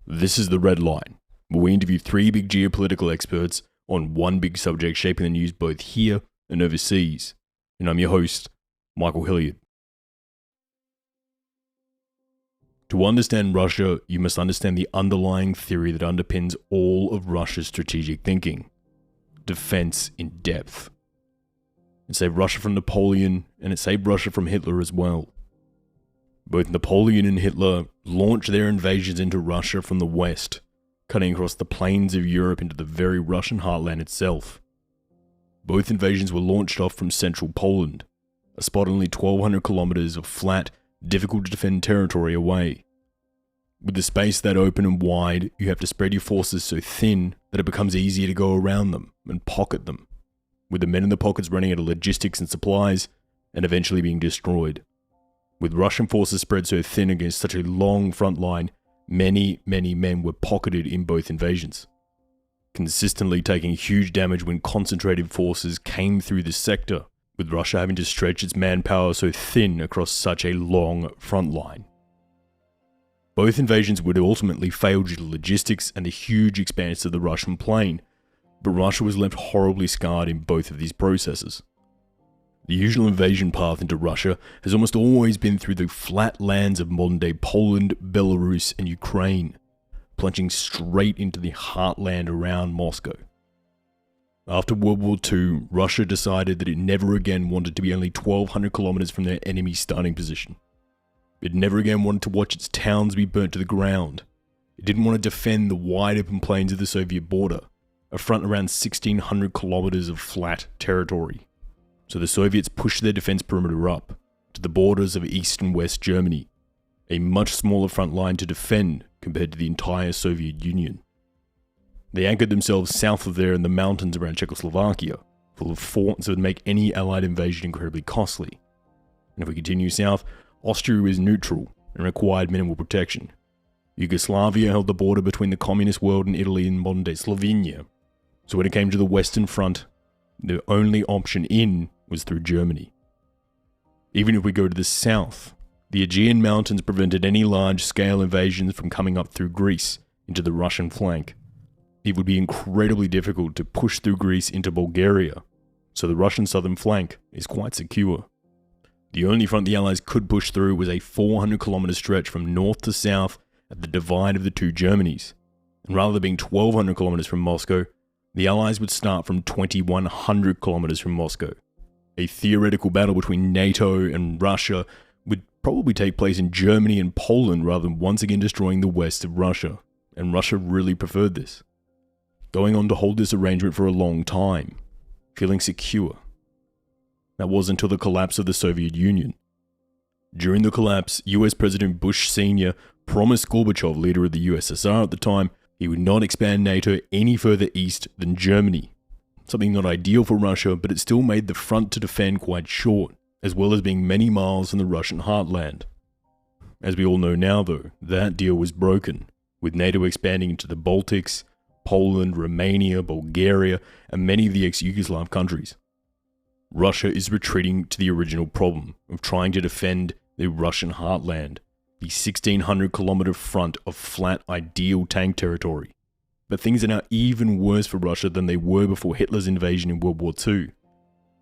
This is The Red Line, where we interview three big geopolitical experts on one big subject shaping the news both here and overseas. And I'm your host, Michael Hilliard. To understand Russia, you must understand the underlying theory that underpins all of Russia's strategic thinking: defense in depth. It saved Russia from Napoleon, and it saved Russia from Hitler as well. Both Napoleon and Hitler launched their invasions into Russia from the west, cutting across the plains of Europe into the very Russian heartland itself. Both invasions were launched off from central Poland, a spot only 1,200 kilometers of flat, difficult to defend territory away. With the space that open and wide, you have to spread your forces so thin that it becomes easier to go around them and pocket them, with the men in the pockets running out of logistics and supplies and eventually being destroyed. With Russian forces spread so thin against such a long front line, many men were pocketed in both invasions, consistently taking huge damage when concentrated forces came through the sector, with Russia having to stretch its manpower so thin across such a long front line. Both invasions would ultimately fail due to logistics and the huge expanse of the Russian plain, but Russia was left horribly scarred in both of these processes. The usual invasion path into Russia has almost always been through the flat lands of modern-day Poland, Belarus, and Ukraine, plunging straight into the heartland around Moscow. After World War II, Russia decided that it never again wanted to be only 1,200 kilometers from their enemy's starting position. It never again wanted to watch its towns be burnt to the ground. It didn't want to defend the wide open plains of the Soviet border, a front around 1,600 kilometers of flat territory. So the Soviets pushed their defense perimeter up to the borders of East and West Germany, a much smaller front line to defend compared to the entire Soviet Union. They anchored themselves south of there in the mountains around Czechoslovakia, full of forts that would make any Allied invasion incredibly costly. And if we continue south, Austria was neutral and required minimal protection. Yugoslavia held the border between the communist world and Italy and modern-day Slovenia. So when it came to the Western Front, the only option in was through Germany. Even if we go to the south, the Aegean Mountains prevented any large-scale invasions from coming up through Greece into the Russian flank. It would be incredibly difficult to push through Greece into Bulgaria, so the Russian southern flank is quite secure. The only front the Allies could push through was a 400-kilometer stretch from north to south at the divide of the two Germanys, and rather than being 1,200 kilometers from Moscow, the Allies would start from 2,100 kilometers from Moscow. A theoretical battle between NATO and Russia would probably take place in Germany and Poland rather than once again destroying the west of Russia, and Russia really preferred this, going on to hold this arrangement for a long time, feeling secure. That was until the collapse of the Soviet Union. During the collapse, US President Bush Sr. promised Gorbachev, leader of the USSR at the time, he would not expand NATO any further east than Germany. Something not ideal for Russia, but it still made the front to defend quite short, as well as being many miles from the Russian heartland. As we all know now though, that deal was broken, with NATO expanding into the Baltics, Poland, Romania, Bulgaria, and many of the ex-Yugoslav countries. Russia is retreating to the original problem of trying to defend the Russian heartland, the 1,600-kilometer front of flat, ideal tank territory. But things are now even worse for Russia than they were before Hitler's invasion in World War II,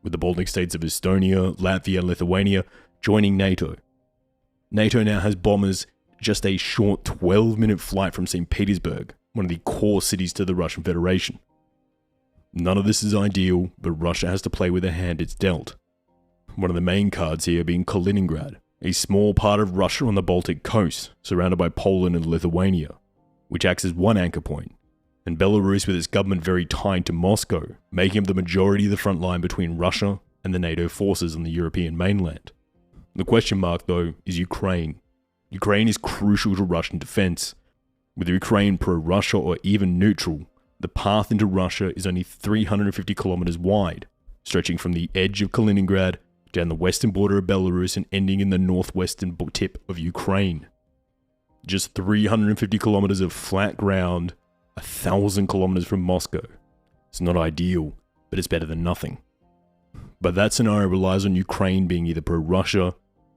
with the Baltic states of Estonia, Latvia, and Lithuania joining NATO. NATO now has bombers just a short 12-minute flight from St. Petersburg, one of the core cities to the Russian Federation. None of this is ideal, but Russia has to play with the hand it's dealt. One of the main cards here being Kaliningrad, a small part of Russia on the Baltic coast, surrounded by Poland and Lithuania, which acts as one anchor point, and Belarus with its government very tied to Moscow, making up the majority of the front line between Russia and the NATO forces on the European mainland. The question mark, though, is Ukraine. Ukraine is crucial to Russian defense. With Ukraine pro-Russia or even neutral, the path into Russia is only 350 kilometers wide, stretching from the edge of Kaliningrad down the western border of Belarus and ending in the northwestern tip of Ukraine. Just 350 kilometers of flat ground, 1,000 kilometers from Moscow. It's not ideal, but it's better than nothing. But that scenario relies on Ukraine being either pro-Russia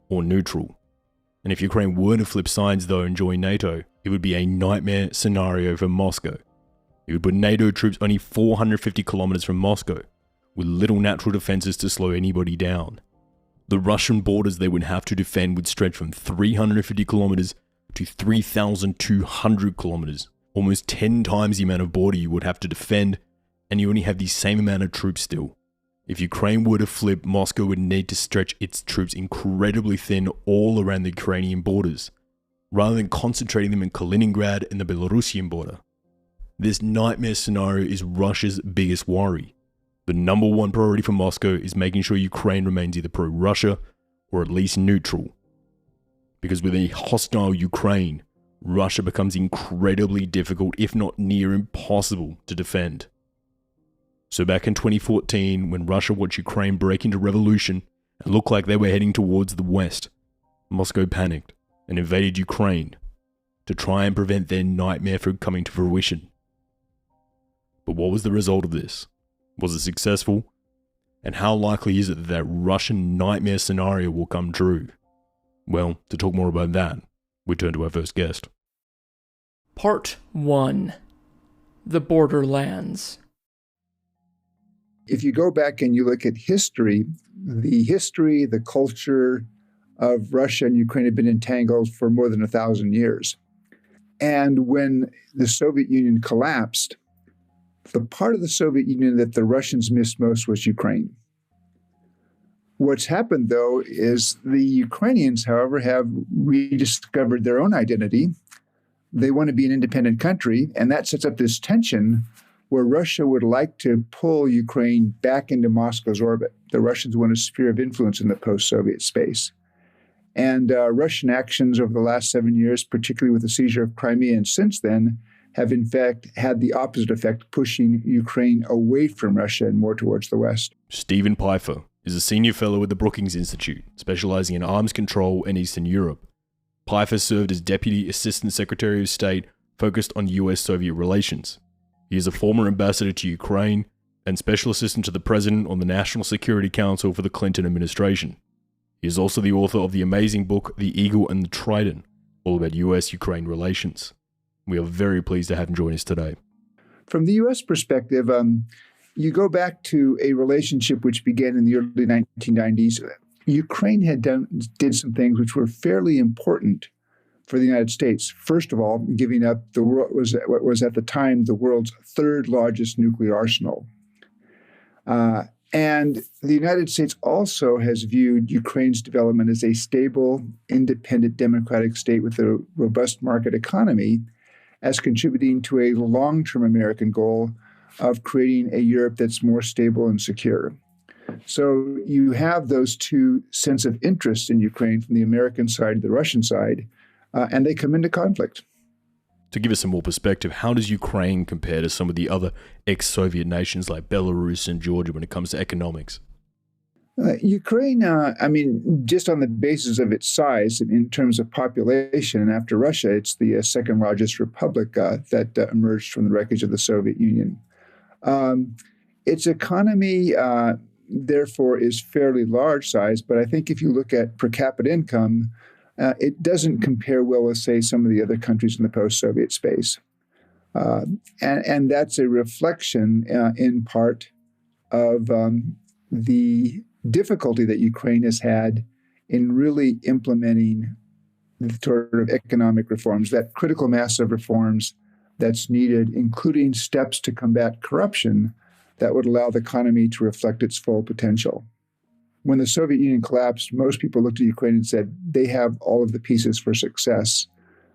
or neutral. And if Ukraine were to flip sides though and join NATO, it would be a nightmare scenario for Moscow. It would put NATO troops only 450 kilometers from Moscow, with little natural defenses to slow anybody down. The Russian borders they would have to defend would stretch from 350 kilometers to 3,200 kilometers, almost 10 times the amount of border you would have to defend, and you only have the same amount of troops still. If Ukraine were to flip, Moscow would need to stretch its troops incredibly thin all around the Ukrainian borders, rather than concentrating them in Kaliningrad and the Belarusian border. This nightmare scenario is Russia's biggest worry. The number one priority for Moscow is making sure Ukraine remains either pro-Russia or at least neutral. Because with a hostile Ukraine, Russia becomes incredibly difficult, if not near impossible, to defend. So back in 2014, when Russia watched Ukraine break into revolution and look like they were heading towards the west, Moscow panicked and invaded Ukraine to try and prevent their nightmare from coming to fruition. But what was the result of this? Was it successful? And how likely is it that that Russian nightmare scenario will come true? Well, to talk more about that, we turn to our first guest. Part 1. The Borderlands. If you go back and you look at history, the culture of Russia and Ukraine have been entangled for more than 1,000 years. And when the Soviet Union collapsed, the part of the Soviet Union that the Russians missed most was Ukraine. What's happened, though, is the Ukrainians, however, have rediscovered their own identity. They want to be an independent country, and that sets up this tension where Russia would like to pull Ukraine back into Moscow's orbit. The Russians want a sphere of influence in the post-Soviet space. And Russian actions over the last 7 years, particularly with the seizure of Crimea and since then, have in fact had the opposite effect, pushing Ukraine away from Russia and more towards the West. Stephen Pifer is a senior fellow at the Brookings Institute, specializing in arms control and Eastern Europe. Pifer served as Deputy Assistant Secretary of State focused on US-Soviet relations. He is a former ambassador to Ukraine and special assistant to the President on the National Security Council for the Clinton administration. He is also the author of the amazing book The Eagle and the Trident, all about US-Ukraine relations. We are very pleased to have him join us today. From the U.S. perspective, you go back to a relationship which began in the early 1990s. Ukraine did some things which were fairly important for the United States. First of all, giving up what was at the time the world's third largest nuclear arsenal. And the United States also has viewed Ukraine's development as a stable, independent, democratic state with a robust market economy as contributing to a long-term American goal of creating a Europe that's more stable and secure. So you have those two sense of interest in Ukraine from the American side to the Russian side, and they come into conflict. To give us some more perspective, how does Ukraine compare to some of the other ex-Soviet nations like Belarus and Georgia when it comes to economics? Ukraine, just on the basis of its size in terms of population, and after Russia, it's the second largest republic that emerged from the wreckage of the Soviet Union. Its economy, therefore, is fairly large size, but I think if you look at per capita income, it doesn't compare well with, say, some of the other countries in the post-Soviet space. And that's a reflection, in part, of the difficulty that Ukraine has had in really implementing the sort of economic reforms, that critical mass of reforms that's needed, including steps to combat corruption that would allow the economy to reflect its full potential. When the Soviet Union collapsed, most people looked at Ukraine and said they have all of the pieces for success,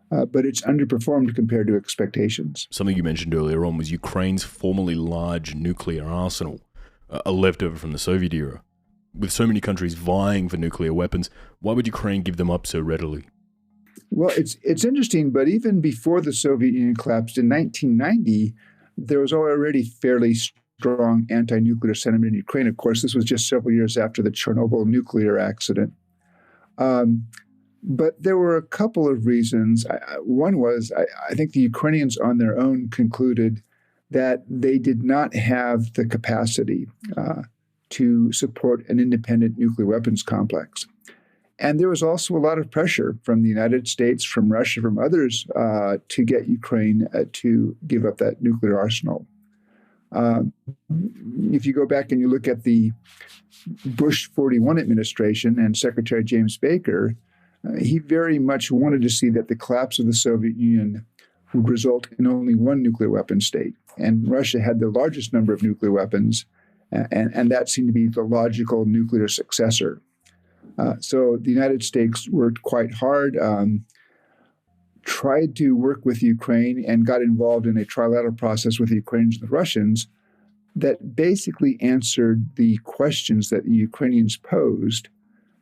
but it's underperformed compared to expectations. Something you mentioned earlier on was Ukraine's formerly large nuclear arsenal, a leftover from the Soviet era. With so many countries vying for nuclear weapons, why would Ukraine give them up so readily? Well, it's interesting, but even before the Soviet Union collapsed in 1990, there was already fairly strong anti-nuclear sentiment in Ukraine. Of course, this was just several years after the Chernobyl nuclear accident. But there were a couple of reasons. One was, I think the Ukrainians on their own concluded that they did not have the capacity to support an independent nuclear weapons complex. And there was also a lot of pressure from the United States, from Russia, from others to get Ukraine to give up that nuclear arsenal. If you go back and you look at the Bush 41 administration and Secretary James Baker, he very much wanted to see that the collapse of the Soviet Union would result in only one nuclear weapon state. And Russia had the largest number of nuclear weapons, and that seemed to be the logical nuclear successor. So the United States worked quite hard, tried to work with Ukraine, and got involved in a trilateral process with the Ukrainians and the Russians that basically answered the questions that the Ukrainians posed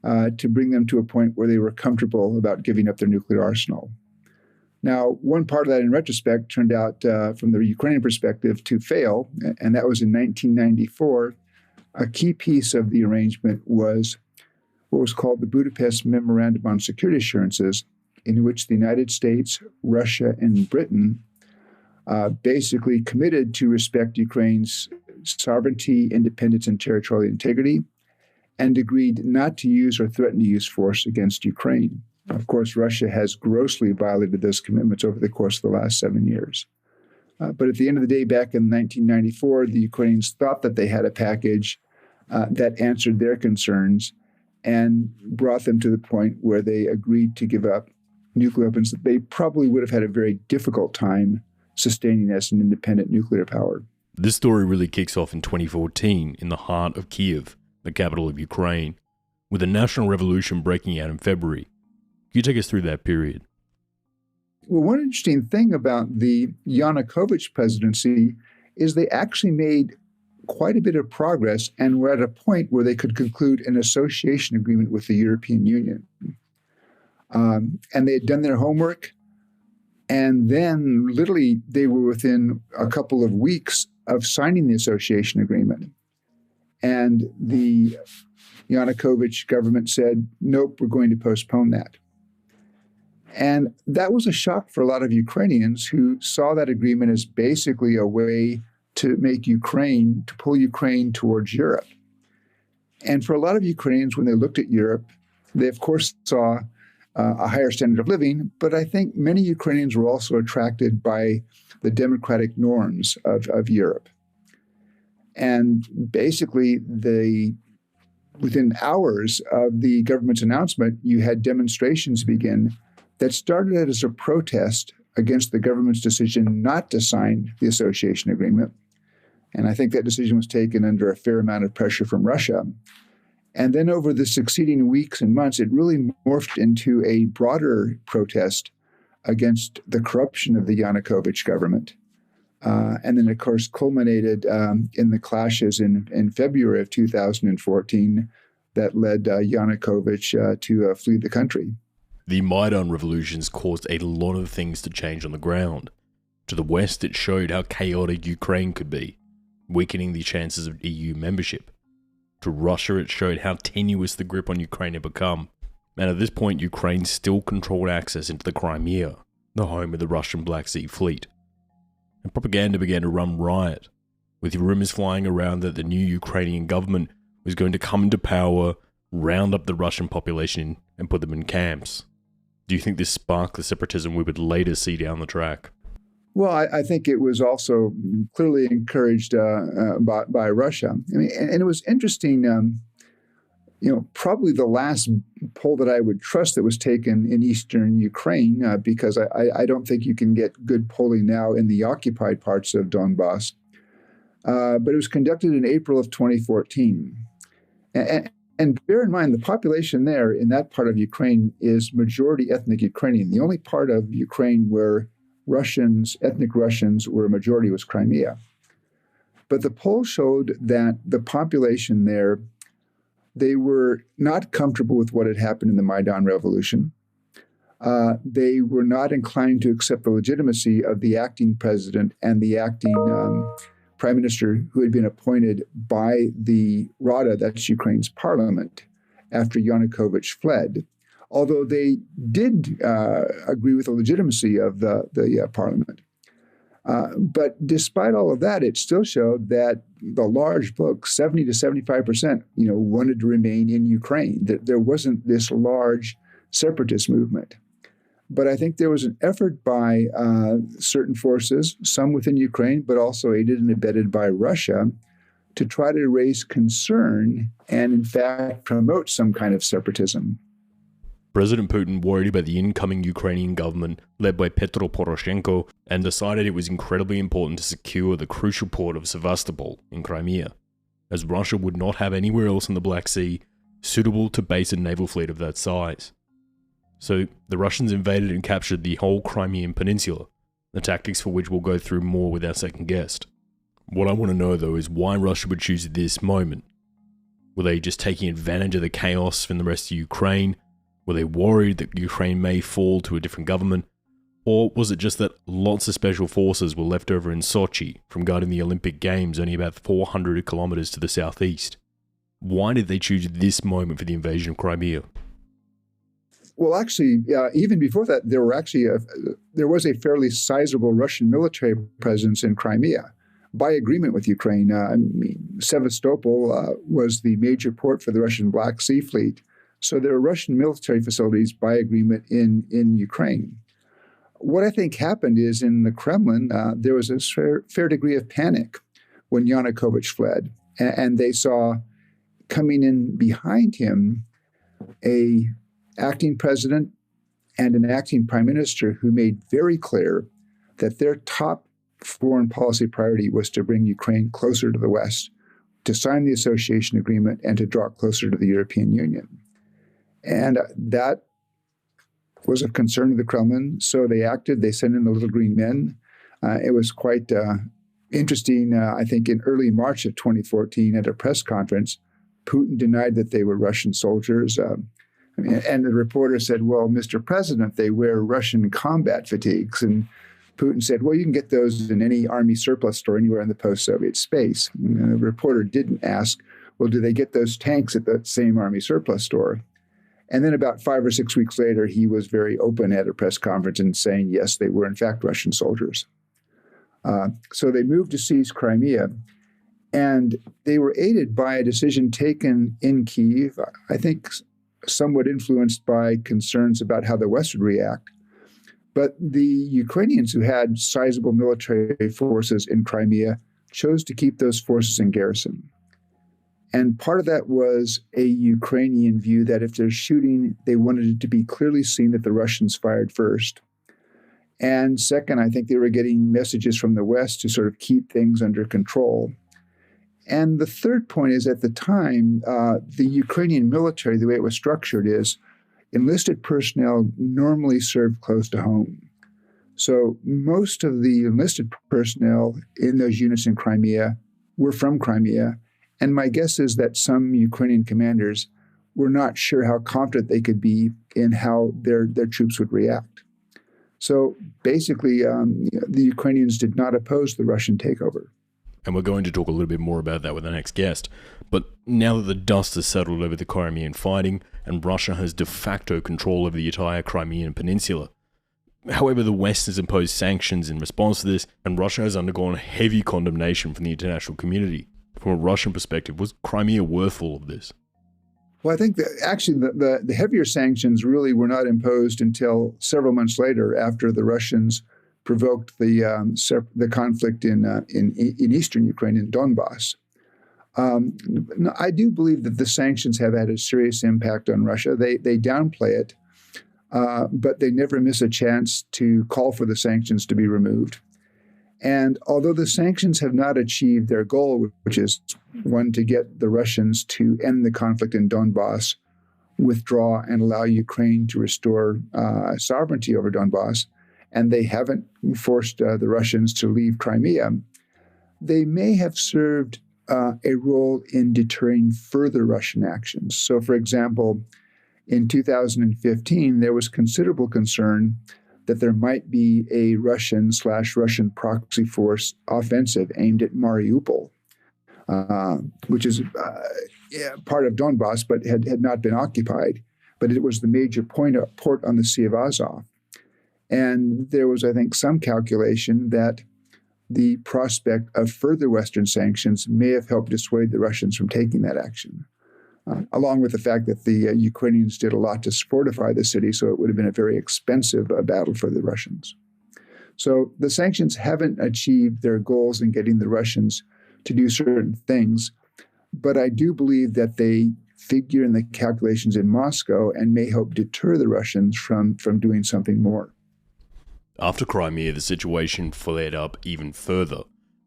to bring them to a point where they were comfortable about giving up their nuclear arsenal. Now, one part of that in retrospect turned out from the Ukrainian perspective to fail, and that was in 1994. A key piece of the arrangement was what was called the Budapest Memorandum on Security Assurances, in which the United States, Russia, and Britain basically committed to respect Ukraine's sovereignty, independence, and territorial integrity, and agreed not to use or threaten to use force against Ukraine. Of course, Russia has grossly violated those commitments over the course of the last 7 years. But at the end of the day, back in 1994, the Ukrainians thought that they had a package that answered their concerns and brought them to the point where they agreed to give up nuclear weapons that they probably would have had a very difficult time sustaining as an independent nuclear power. This story really kicks off in 2014 in the heart of Kiev, the capital of Ukraine, with a national revolution breaking out in February. Can you take us through that period? Well, one interesting thing about the Yanukovych presidency is they actually made quite a bit of progress and were at a point where they could conclude an association agreement with the European Union. And they had done their homework, and then literally they were within a couple of weeks of signing the association agreement. And the Yanukovych government said, nope, we're going to postpone that. And that was a shock for a lot of Ukrainians who saw that agreement as basically a way to pull Ukraine towards Europe. And for a lot of Ukrainians, when they looked at Europe, they of course saw a higher standard of living, but I think many Ukrainians were also attracted by the democratic norms of Europe. And basically, within hours of the government's announcement, you had demonstrations begin that started as a protest against the government's decision not to sign the association agreement. And I think that decision was taken under a fair amount of pressure from Russia. And then over the succeeding weeks and months, it really morphed into a broader protest against the corruption of the Yanukovych government. And then, of course, culminated in the clashes in February of 2014 that led Yanukovych to flee the country. The Maidan revolutions caused a lot of things to change on the ground. To the west, it showed how chaotic Ukraine could be, weakening the chances of EU membership. To Russia, it showed how tenuous the grip on Ukraine had become. And at this point, Ukraine still controlled access into the Crimea, the home of the Russian Black Sea Fleet. And propaganda began to run riot, with rumours flying around that the new Ukrainian government was going to come into power, round up the Russian population, and put them in camps. Do you think this sparked the separatism we would later see down the track? Well, I think it was also clearly encouraged by Russia. I mean, and it was interesting. Probably the last poll that I would trust that was taken in eastern Ukraine, because I don't think you can get good polling now in the occupied parts of Donbas. But it was conducted in April of 2014. And bear in mind, the population there in that part of Ukraine is majority ethnic Ukrainian. The only part of Ukraine where ethnic Russians were a majority was Crimea. But the poll showed that the population there, they were not comfortable with what had happened in the Maidan Revolution. They were not inclined to accept the legitimacy of the acting president and the acting prime minister who had been appointed by the Rada, that's Ukraine's parliament, after Yanukovych fled. Although they did agree with the legitimacy of the parliament. But despite all of that, it still showed that the large book, 70 to 75%, wanted to remain in Ukraine. There wasn't this large separatist movement. But I think there was an effort by certain forces, some within Ukraine, but also aided and abetted by Russia, to try to raise concern and, in fact, promote some kind of separatism. President Putin worried about the incoming Ukrainian government led by Petro Poroshenko and decided it was incredibly important to secure the crucial port of Sevastopol in Crimea, as Russia would not have anywhere else in the Black Sea suitable to base a naval fleet of that size. So the Russians invaded and captured the whole Crimean peninsula, the tactics for which we'll go through more with our second guest. What I want to know though is why Russia would choose this moment. Were they just taking advantage of the chaos from the rest of Ukraine? Were they worried that Ukraine may fall to a different government? Or was it just that lots of special forces were left over in Sochi from guarding the Olympic Games only about 400 kilometers to the southeast? Why did they choose this moment for the invasion of Crimea? Well, actually, even before that, there was a fairly sizable Russian military presence in Crimea by agreement with Ukraine. Sevastopol was the major port for the Russian Black Sea Fleet. So there are Russian military facilities by agreement in Ukraine. What I think happened is in the Kremlin, there was a fair degree of panic when Yanukovych fled. And they saw coming in behind him a acting president and an acting prime minister who made very clear that their top foreign policy priority was to bring Ukraine closer to the West, to sign the association agreement, and to draw it closer to the European Union. And that was of concern to the Kremlin, so they acted. They sent in the little green men. It was quite interesting, I think, in early March of 2014 at a press conference, Putin denied that they were Russian soldiers. And the reporter said, well, Mr. President, they wear Russian combat fatigues. And Putin said, well, you can get those in any army surplus store anywhere in the post-Soviet space. And the reporter didn't ask, well, do they get those tanks at that same army surplus store? And then about 5 or 6 weeks later, he was very open at a press conference and saying, yes, they were in fact Russian soldiers. So they moved to seize Crimea, and they were aided by a decision taken in Kyiv, I think somewhat influenced by concerns about how the West would react. But the Ukrainians, who had sizable military forces in Crimea, chose to keep those forces in garrison. And part of that was a Ukrainian view that if they're shooting, they wanted it to be clearly seen that the Russians fired first. And second, I think they were getting messages from the West to sort of keep things under control. And the third point is, at the time, the Ukrainian military, the way it was structured is enlisted personnel normally served close to home. So most of the enlisted personnel in those units in Crimea were from Crimea. And my guess is that some Ukrainian commanders were not sure how confident they could be in how their troops would react. So basically, the Ukrainians did not oppose the Russian takeover. And we're going to talk a little bit more about that with the next guest. But now that the dust has settled over the Crimean fighting, and Russia has de facto control over the entire Crimean peninsula. However, the West has imposed sanctions in response to this, and Russia has undergone heavy condemnation from the international community. From a Russian perspective, was Crimea worth all of this? Well, I think that actually the heavier sanctions really were not imposed until several months later, after the Russians provoked the conflict in eastern Ukraine, in Donbas. I do believe that the sanctions have had a serious impact on Russia. They downplay it, but they never miss a chance to call for the sanctions to be removed. And although the sanctions have not achieved their goal, which is one, to get the Russians to end the conflict in Donbas, withdraw, and allow Ukraine to restore sovereignty over Donbas, and they haven't forced the Russians to leave Crimea, they may have served a role in deterring further Russian actions. So, for example, in 2015, there was considerable concern that there might be a Russian proxy force offensive aimed at Mariupol, which is part of Donbas, but had not been occupied. But it was the major port on the Sea of Azov. And there was, I think, some calculation that the prospect of further Western sanctions may have helped dissuade the Russians from taking that action, along with the fact that the Ukrainians did a lot to fortify the city, so it would have been a very expensive battle for the Russians. So the sanctions haven't achieved their goals in getting the Russians to do certain things, but I do believe that they figure in the calculations in Moscow and may help deter the Russians from doing something more. After Crimea, the situation flared up even further,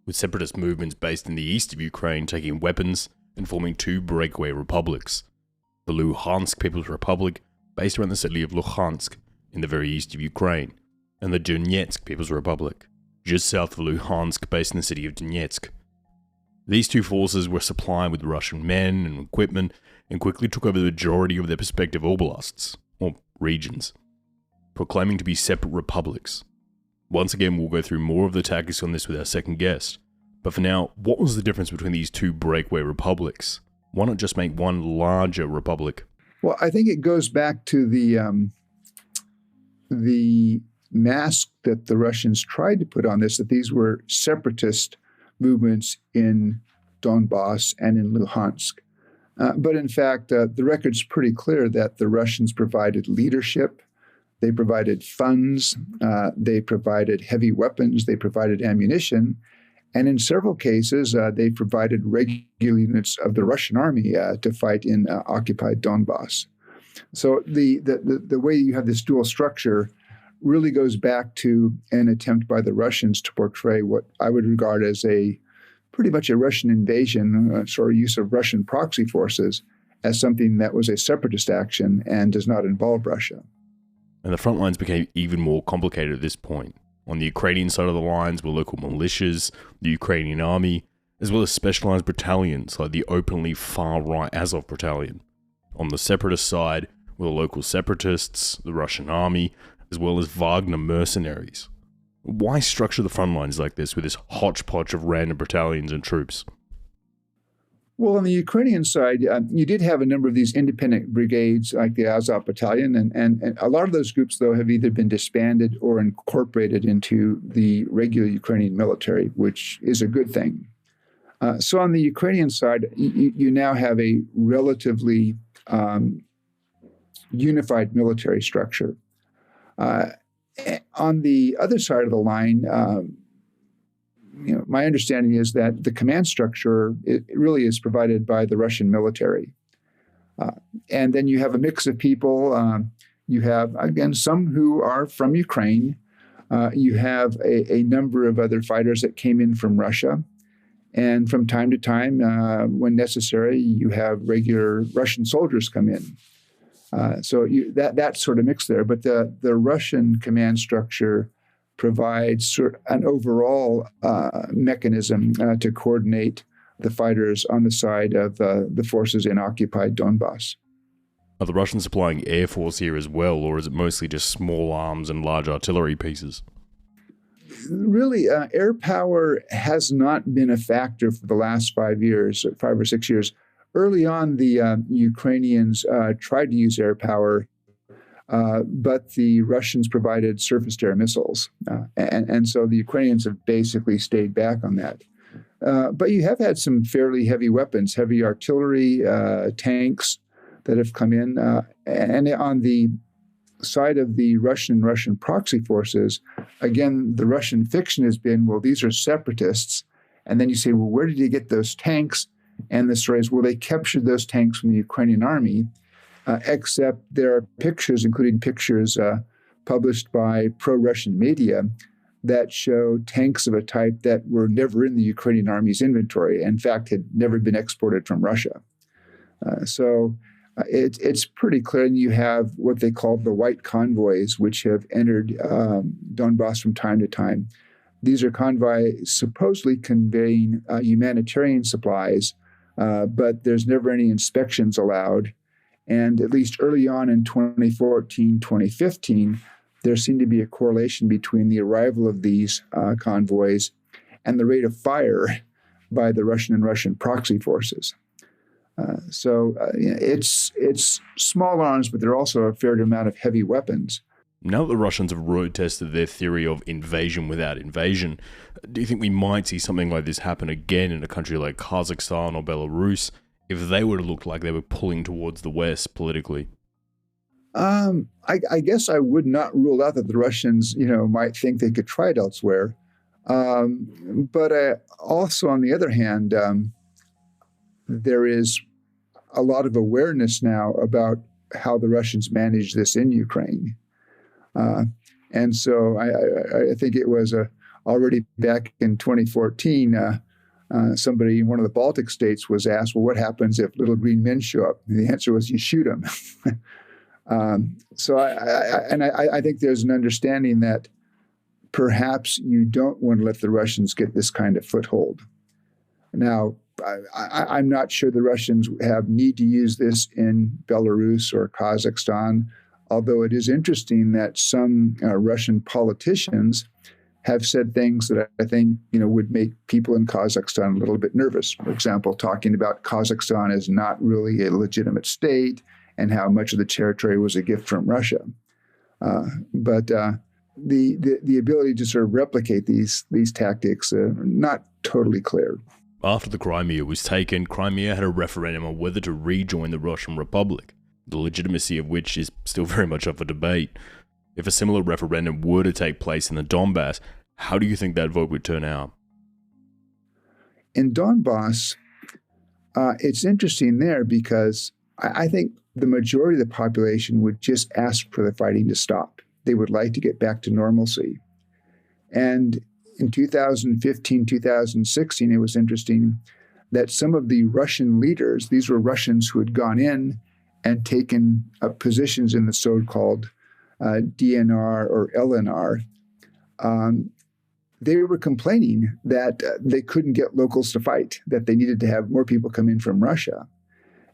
with separatist movements based in the east of Ukraine taking weapons and forming two breakaway republics. The Luhansk People's Republic, based around the city of Luhansk in the very east of Ukraine, and the Donetsk People's Republic, just south of Luhansk, based in the city of Donetsk. These two forces were supplied with Russian men and equipment and quickly took over the majority of their respective oblasts, or regions, proclaiming to be separate republics. Once again, we'll go through more of the tactics on this with our second guest, but for now, what was the difference between these two breakaway republics? Why not just make one larger republic? Well, I think it goes back to the mask that the Russians tried to put on this, that these were separatist movements in Donbas and in Luhansk. But in fact, the record's pretty clear that the Russians provided leadership, they provided funds, they provided heavy weapons, they provided ammunition, and in several cases, they provided regular units of the Russian army to fight in occupied Donbas. So the way you have this dual structure really goes back to an attempt by the Russians to portray what I would regard as pretty much a Russian invasion, sort of use of Russian proxy forces, as something that was a separatist action and does not involve Russia. And the front lines became even more complicated at this point. On the Ukrainian side of the lines were local militias, the Ukrainian army, as well as specialized battalions like the openly far-right Azov battalion. On the separatist side were the local separatists, the Russian army, as well as Wagner mercenaries. Why structure the front lines like this with this hodgepodge of random battalions and troops? Well, on the Ukrainian side, you did have a number of these independent brigades like the Azov Battalion, and a lot of those groups, though, have either been disbanded or incorporated into the regular Ukrainian military, which is a good thing. So on the Ukrainian side, you now have a relatively unified military structure. On the other side of the line, my understanding is that the command structure it really is provided by the Russian military. And then you have a mix of people. You have, again, some who are from Ukraine. You have a number of other fighters that came in from Russia. And from time to time, when necessary, you have regular Russian soldiers come in. So that sort of mix there. But the Russian command structure provides an overall mechanism to coordinate the fighters on the side of the forces in occupied Donbas. Are the Russians supplying air force here as well, or is it mostly just small arms and large artillery pieces? Really, air power has not been a factor for the last 5 or 6 years. Early on, the Ukrainians tried to use air power, but the Russians provided surface-to-air missiles. And so the Ukrainians have basically stayed back on that. But you have had some fairly heavy weapons, heavy artillery, tanks that have come in. And on the side of the Russian proxy forces, again, the Russian fiction has been, well, these are separatists. And then you say, well, where did you get those tanks? And the story is, well, they captured those tanks from the Ukrainian army, except there are pictures, including pictures published by pro-Russian media, that show tanks of a type that were never in the Ukrainian army's inventory, in fact, had never been exported from Russia. So it's pretty clear. And you have what they call the white convoys, which have entered Donbas from time to time. These are convoys supposedly conveying humanitarian supplies, but there's never any inspections allowed. And at least early on in 2014, 2015, there seemed to be a correlation between the arrival of these convoys and the rate of fire by the Russian and Russian proxy forces. So it's small arms, but there are also a fair amount of heavy weapons. Now that the Russians have road tested their theory of invasion without invasion, do you think we might see something like this happen again in a country like Kazakhstan or Belarus if they were to look like they were pulling towards the West politically? I guess I would not rule out that the Russians, might think they could try it elsewhere. But also, on the other hand, there is a lot of awareness now about how the Russians manage this in Ukraine. And so I think it was already back in 2014, somebody in one of the Baltic states was asked, well, what happens if little green men show up? And the answer was, you shoot them. So I think there's an understanding that perhaps you don't want to let the Russians get this kind of foothold. Now, I'm not sure the Russians have need to use this in Belarus or Kazakhstan, although it is interesting that some Russian politicians have said things that I think would make people in Kazakhstan a little bit nervous. For example, talking about Kazakhstan is not really a legitimate state and how much of the territory was a gift from Russia. But the ability to sort of replicate these tactics are not totally clear. After the Crimea was taken, Crimea had a referendum on whether to rejoin the Russian Republic, the legitimacy of which is still very much up for debate. If a similar referendum were to take place in the Donbas, how do you think that vote would turn out? In Donbas, it's interesting there because I think the majority of the population would just ask for the fighting to stop. They would like to get back to normalcy. And in 2015, 2016, it was interesting that some of the Russian leaders, these were Russians who had gone in and taken positions in the so-called DNR or LNR, they were complaining that they couldn't get locals to fight, that they needed to have more people come in from Russia.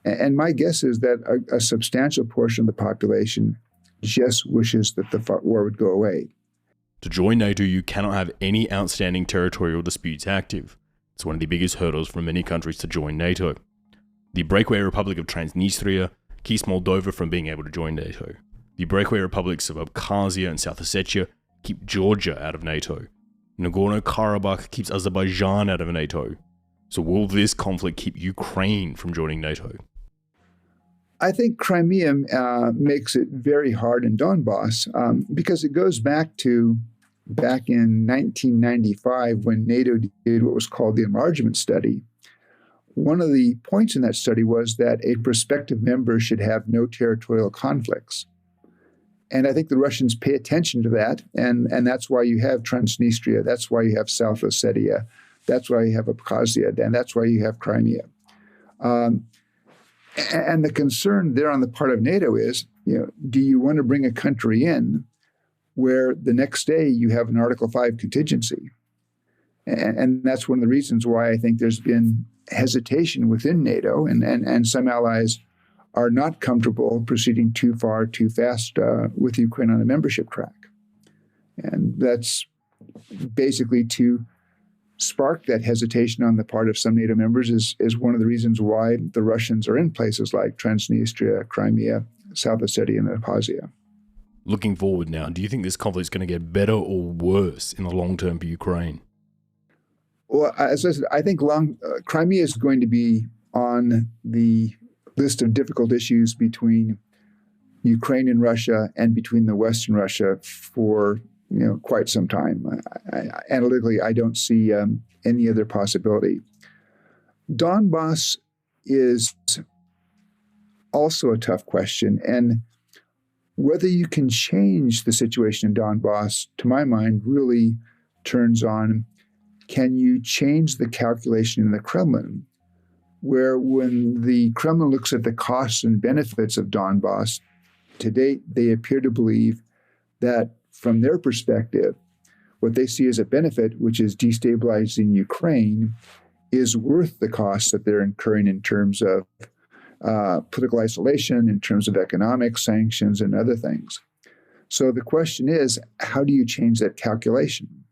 And my guess is that a substantial portion of the population just wishes that the war would go away. To join NATO, you cannot have any outstanding territorial disputes active. It's one of the biggest hurdles for many countries to join NATO. The breakaway Republic of Transnistria keeps Moldova from being able to join NATO. The breakaway republics of Abkhazia and South Ossetia keep Georgia out of NATO. Nagorno-Karabakh keeps Azerbaijan out of NATO. So will this conflict keep Ukraine from joining NATO? I think Crimea makes it very hard in Donbas because it goes back in 1995 when NATO did what was called the enlargement study. One of the points in that study was that a prospective member should have no territorial conflicts. And I think the Russians pay attention to that, and that's why you have Transnistria, that's why you have South Ossetia, that's why you have Abkhazia, and that's why you have Crimea. And the concern there on the part of NATO is, do you want to bring a country in where the next day you have an Article 5 contingency? And that's one of the reasons why I think there's been hesitation within NATO, and some allies are not comfortable proceeding too far, too fast with Ukraine on a membership track. And that's basically to spark that hesitation on the part of some NATO members is one of the reasons why the Russians are in places like Transnistria, Crimea, South Ossetia, and Abkhazia. Looking forward now, do you think this conflict is going to get better or worse in the long term for Ukraine? Well, as I said, I think Crimea is going to be on the list of difficult issues between Ukraine and Russia and between the West and Russia for quite some time. Analytically, I don't see any other possibility. Donbas is also a tough question, and whether you can change the situation in Donbas, to my mind, really turns on, can you change the calculation in the Kremlin, where when the Kremlin looks at the costs and benefits of Donbas, to date, they appear to believe that from their perspective, what they see as a benefit, which is destabilizing Ukraine, is worth the costs that they're incurring in terms of political isolation, in terms of economic sanctions, and other things. So the question is, how do you change that calculation?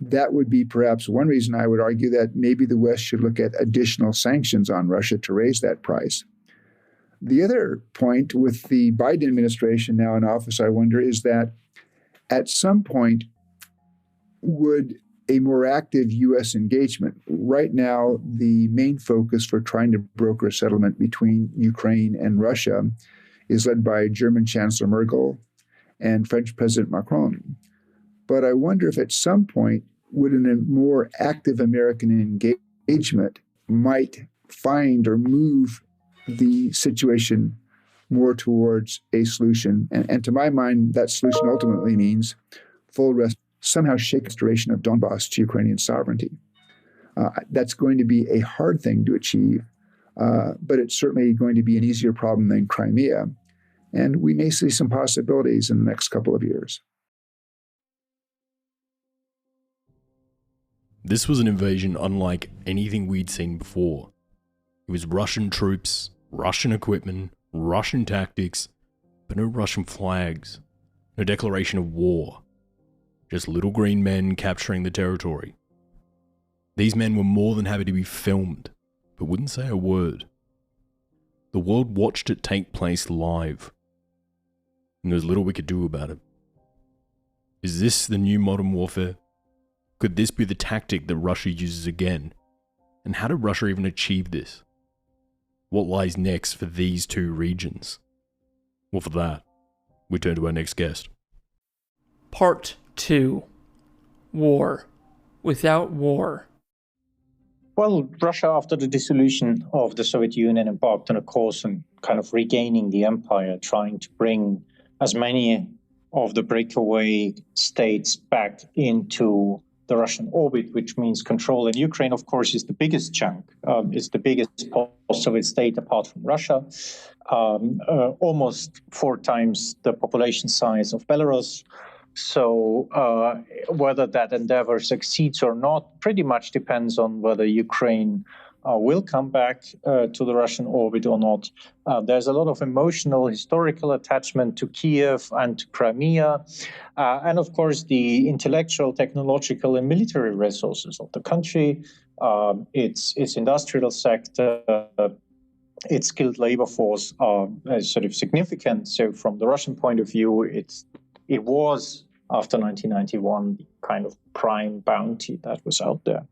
That would be perhaps one reason I would argue that maybe the West should look at additional sanctions on Russia to raise that price. The other point with the Biden administration now in office, I wonder, is that at some point, would a more active U.S. engagement? Right now, the main focus for trying to broker a settlement between Ukraine and Russia is led by German Chancellor Merkel and French President Macron. But I wonder if at some point, would a more active American engagement might find or move the situation more towards a solution. And to my mind, that solution ultimately means somehow shake restoration of Donbas to Ukrainian sovereignty. That's going to be a hard thing to achieve, but it's certainly going to be an easier problem than Crimea. And we may see some possibilities in the next couple of years. This was an invasion unlike anything we'd seen before. It was Russian troops, Russian equipment, Russian tactics, but no Russian flags, no declaration of war. Just little green men capturing the territory. These men were more than happy to be filmed, but wouldn't say a word. The world watched it take place live, and there was little we could do about it. Is this the new modern warfare? Could this be the tactic that Russia uses again? And how did Russia even achieve this? What lies next for these two regions? Well, for that, we turn to our next guest. Part 2. War without war. Well, Russia, after the dissolution of the Soviet Union, embarked on a course on kind of regaining the empire, trying to bring as many of the breakaway states back into the Russian orbit, which means control. And Ukraine, of course, is the biggest chunk. It's the biggest post-Soviet state apart from Russia, almost 4 times the population size of Belarus. So whether that endeavor succeeds or not pretty much depends on whether Ukraine will come back to the Russian orbit or not. There's a lot of emotional, historical attachment to Kiev and to Crimea. And of course, the intellectual, technological, and military resources of the country, its industrial sector, its skilled labor force are sort of significant. So from the Russian point of view, it was, after 1991, the kind of prime bounty that was out there.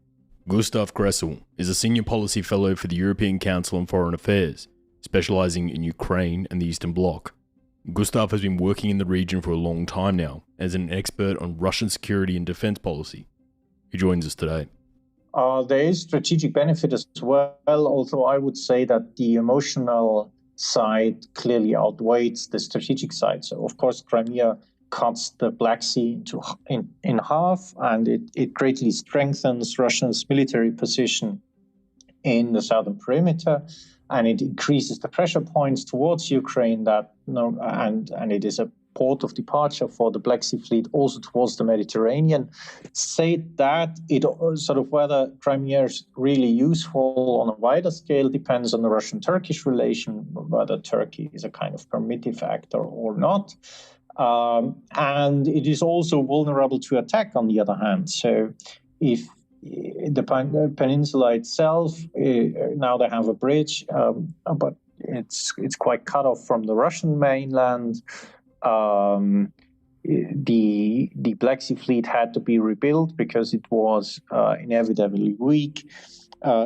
Gustav Gressel is a senior policy fellow for the European Council on Foreign Affairs, specializing in Ukraine and the Eastern Bloc. Gustav has been working in the region for a long time now as an expert on Russian security and defense policy. He joins us today. There is strategic benefit as well, although I would say that the emotional side clearly outweighs the strategic side. So, of course, Crimea cuts the Black Sea in half, and it greatly strengthens Russia's military position in the southern perimeter, and it increases the pressure points towards Ukraine and it is a port of departure for the Black Sea fleet also towards the Mediterranean. Say that it sort of whether Crimea is really useful on a wider scale depends on the Russian-Turkish relation, whether Turkey is a kind of permissive actor or not. And it is also vulnerable to attack on the other hand. So if the peninsula itself, now they have a bridge, but it's quite cut off from the Russian mainland. The Black Sea fleet had to be rebuilt because it was inevitably weak.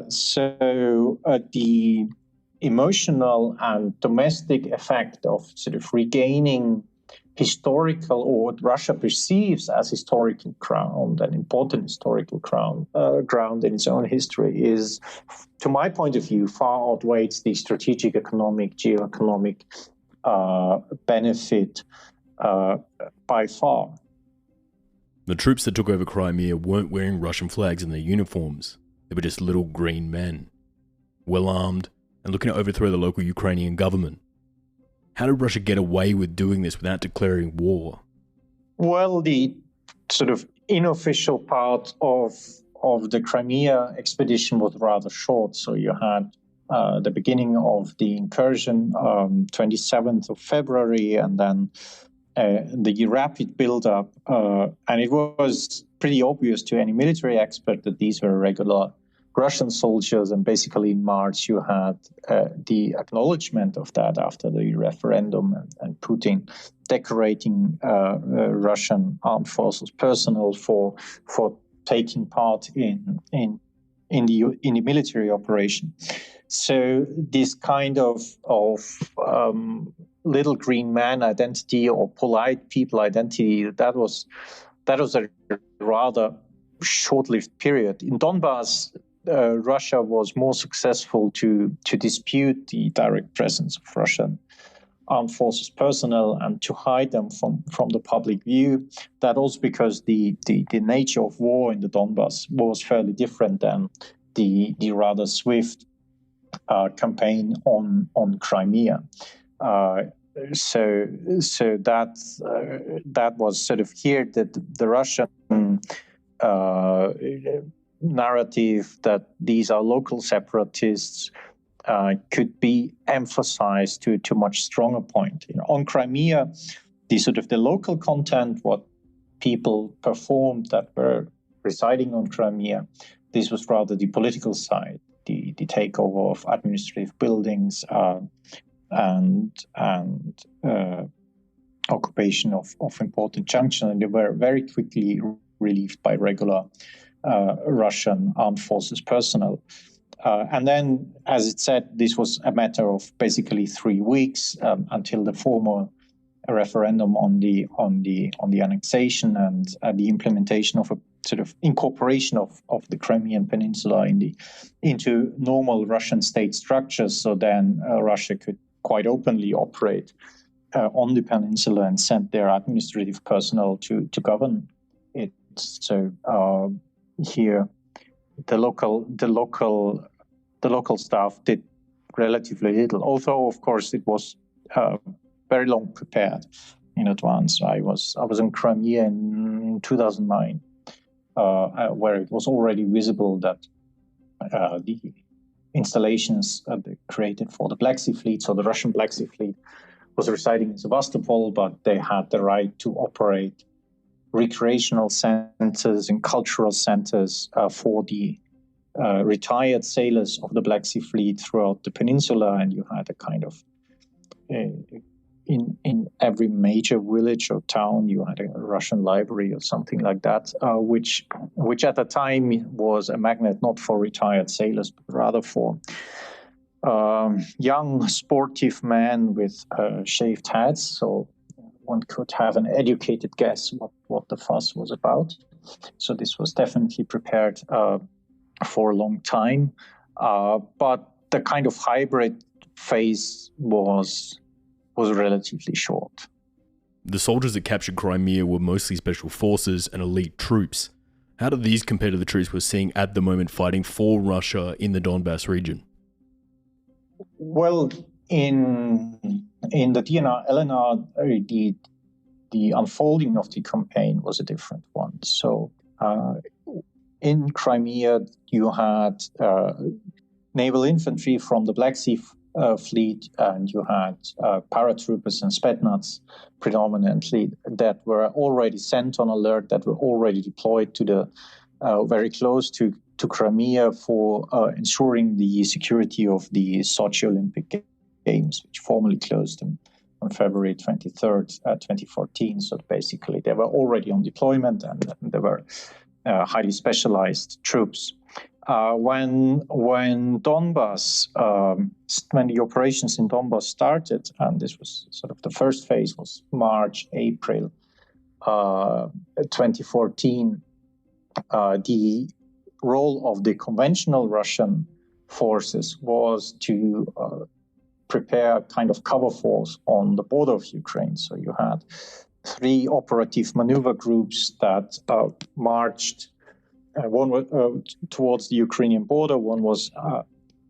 So the emotional and domestic effect of sort of regaining historical, or what Russia perceives as historical ground, an important historical ground in its own history, is, to my point of view, far outweighs the strategic, economic, geoeconomic benefit by far. The troops that took over Crimea weren't wearing Russian flags in their uniforms. They were just little green men, well armed and looking to overthrow the local Ukrainian government. How did Russia get away with doing this without declaring war? Well, the sort of unofficial part of the Crimea expedition was rather short. So you had the beginning of the incursion, 27th of February, and then the rapid build-up. And it was pretty obvious to any military expert that these were regular Russian soldiers, and basically in March you had the acknowledgement of that after the referendum, and Putin decorating Russian armed forces personnel for taking part in the military operation. So this kind of little green man identity or polite people identity, that was a rather short-lived period. In Donbas, Russia was more successful to dispute the direct presence of Russian armed forces personnel and to hide them from the public view. That also because the nature of war in the Donbas was fairly different than the rather swift campaign on Crimea. So that was sort of here that the Russian narrative that these are local separatists could be emphasized to a much stronger point. On Crimea, the local content, what people performed that were residing on Crimea, this was rather the political side, the takeover of administrative buildings and occupation of important junctions, and they were very quickly relieved by regular Russian armed forces personnel. And then, as it said, this was a matter of basically 3 weeks until the formal referendum on the annexation and the implementation of a sort of incorporation of the Crimean peninsula into normal Russian state structures. So then Russia could quite openly operate on the peninsula and send their administrative personnel to govern it. So here, the local staff did relatively little, although of course it was very long prepared in advance. I was in Crimea in 2009, where it was already visible that the installations created for the Black Sea Fleet, so the Russian Black Sea Fleet, was residing in Sevastopol, but they had the right to operate recreational centers and cultural centers for the retired sailors of the Black Sea Fleet throughout the peninsula, and you had a kind of in every major village or town you had a Russian library or something like that, which at the time was a magnet not for retired sailors but rather for young sportive men with shaved heads. So one could have an educated guess what the fuss was about. So this was definitely prepared for a long time, but the kind of hybrid phase was relatively short. The soldiers that captured Crimea were mostly special forces and elite troops. How do these compare to the troops we're seeing at the moment fighting for Russia in the Donbas region? Well, in the DNR-LNR, the unfolding of the campaign was a different one. So in Crimea, you had naval infantry from the Black Sea Fleet, and you had paratroopers and Spetsnaz predominantly that were already sent on alert, that were already deployed to the very close to Crimea for ensuring the security of the Sochi Olympic Games, which formally closed on February 23rd, 2014. So basically, they were already on deployment, and they were highly specialized troops. When Donbas, when the operations in Donbas started, and this was sort of the first phase was March, April 2014, the role of the conventional Russian forces was to prepare a kind of cover force on the border of Ukraine. So you had 3 operative maneuver groups that marched. One was towards the Ukrainian border, one was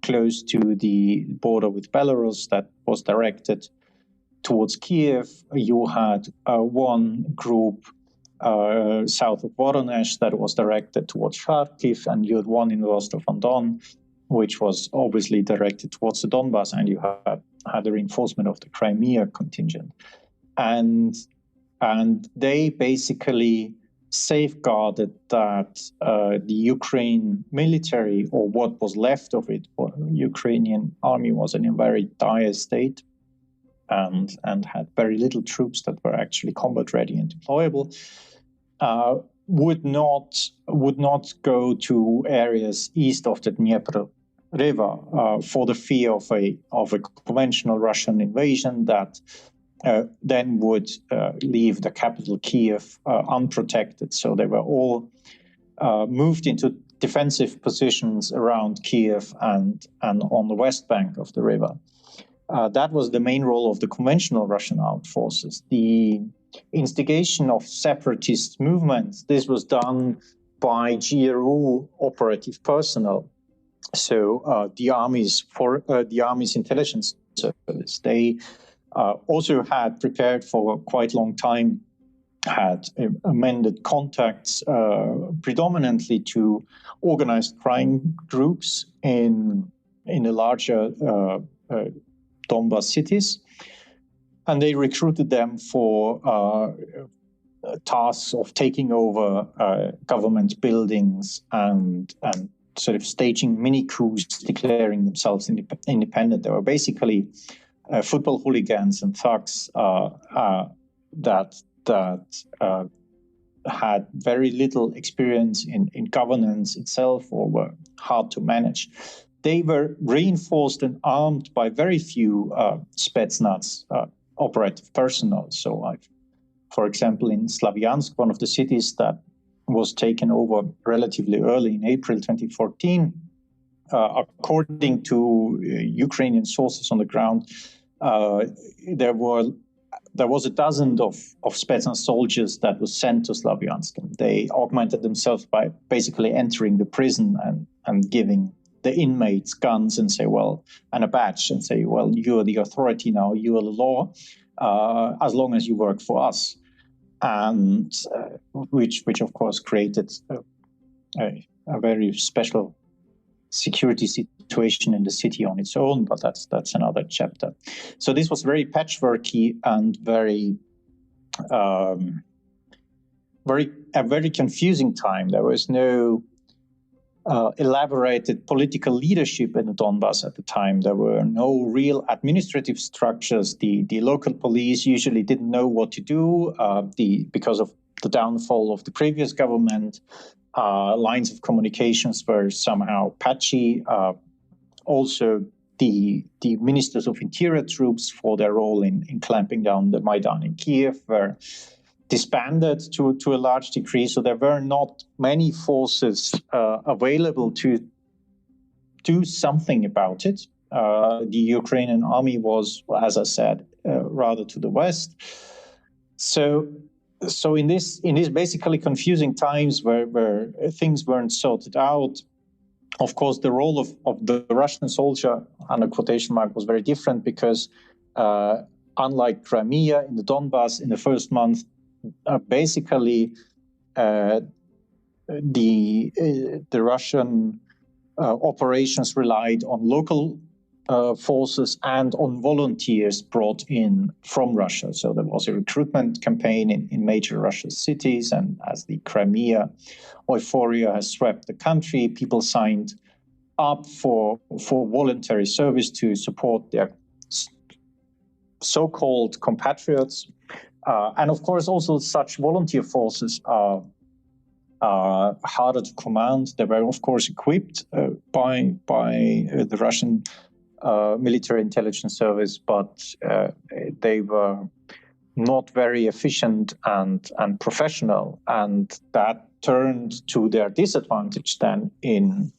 close to the border with Belarus that was directed towards Kiev. You had one group south of Voronezh that was directed towards Kharkiv, and you had one in Rostov-on-Don, which was obviously directed towards the Donbas, and you had the reinforcement of the Crimea contingent. And they basically safeguarded that the Ukraine military, or what was left of it, or Ukrainian army, was in a very dire state and had very little troops that were actually combat ready and deployable, would not go to areas east of the Dnieper River for the fear of a conventional Russian invasion that then would leave the capital Kiev unprotected. So they were all moved into defensive positions around Kiev and on the west bank of the river. That was the main role of the conventional Russian armed forces. The instigation of separatist movements, this was done by GRU operative personnel. So the army's intelligence service, they also had prepared for quite a long time, had amended contacts predominantly to organized crime groups in the larger Donbas cities, and they recruited them for tasks of taking over government buildings and sort of staging mini coups, declaring themselves independent. They were basically football hooligans and thugs that had very little experience in governance itself, or were hard to manage. They were reinforced and armed by very few Spetsnaz operative personnel. So for example, in Slavyansk, one of the cities that was taken over relatively early in April 2014, according to Ukrainian sources on the ground, there was a dozen of Spetsnaz soldiers that was sent to Slavyansk. They augmented themselves by basically entering the prison and giving the inmates guns and say, well, and a badge, and say, well, you are the authority now, you are the law, as long as you work for us. And which of course created a very special security situation in the city on its own, but that's another chapter. So this was very patchworky and very confusing time. There was no elaborated political leadership in the Donbas at the time. There were no real administrative structures. The local police usually didn't know what to do because of the downfall of the previous government. Lines of communications were somehow patchy. Also, the ministers of interior troops, for their role in clamping down the Maidan in Kiev, were disbanded to a large degree. So there were not many forces available to do something about it. The Ukrainian army was, as I said, rather to the west. So in this basically confusing times where things weren't sorted out, of course, the role of the Russian soldier, under quotation mark, was very different because unlike Crimea in the Donbas in the first month, basically the Russian operations relied on local forces and on volunteers brought in from Russia. So there was a recruitment campaign in major Russian cities, and as the Crimea euphoria has swept the country, people signed up for voluntary service to support their so-called compatriots. And of course, also such volunteer forces are harder to command. They were, of course, equipped by the Russian military intelligence service, but they were not very efficient and professional, and that turned to their disadvantage then in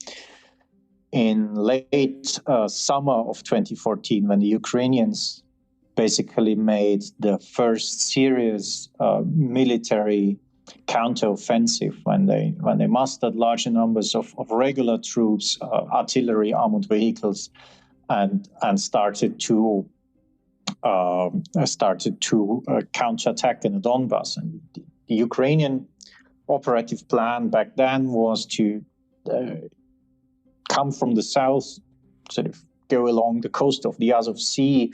late summer of 2014, when the Ukrainians basically made the first serious military counteroffensive, when they mustered larger numbers of regular troops, artillery, armored vehicles, and started to counterattack in the Donbas. And the Ukrainian operative plan back then was to come from the south, sort of go along the coast of the Azov Sea,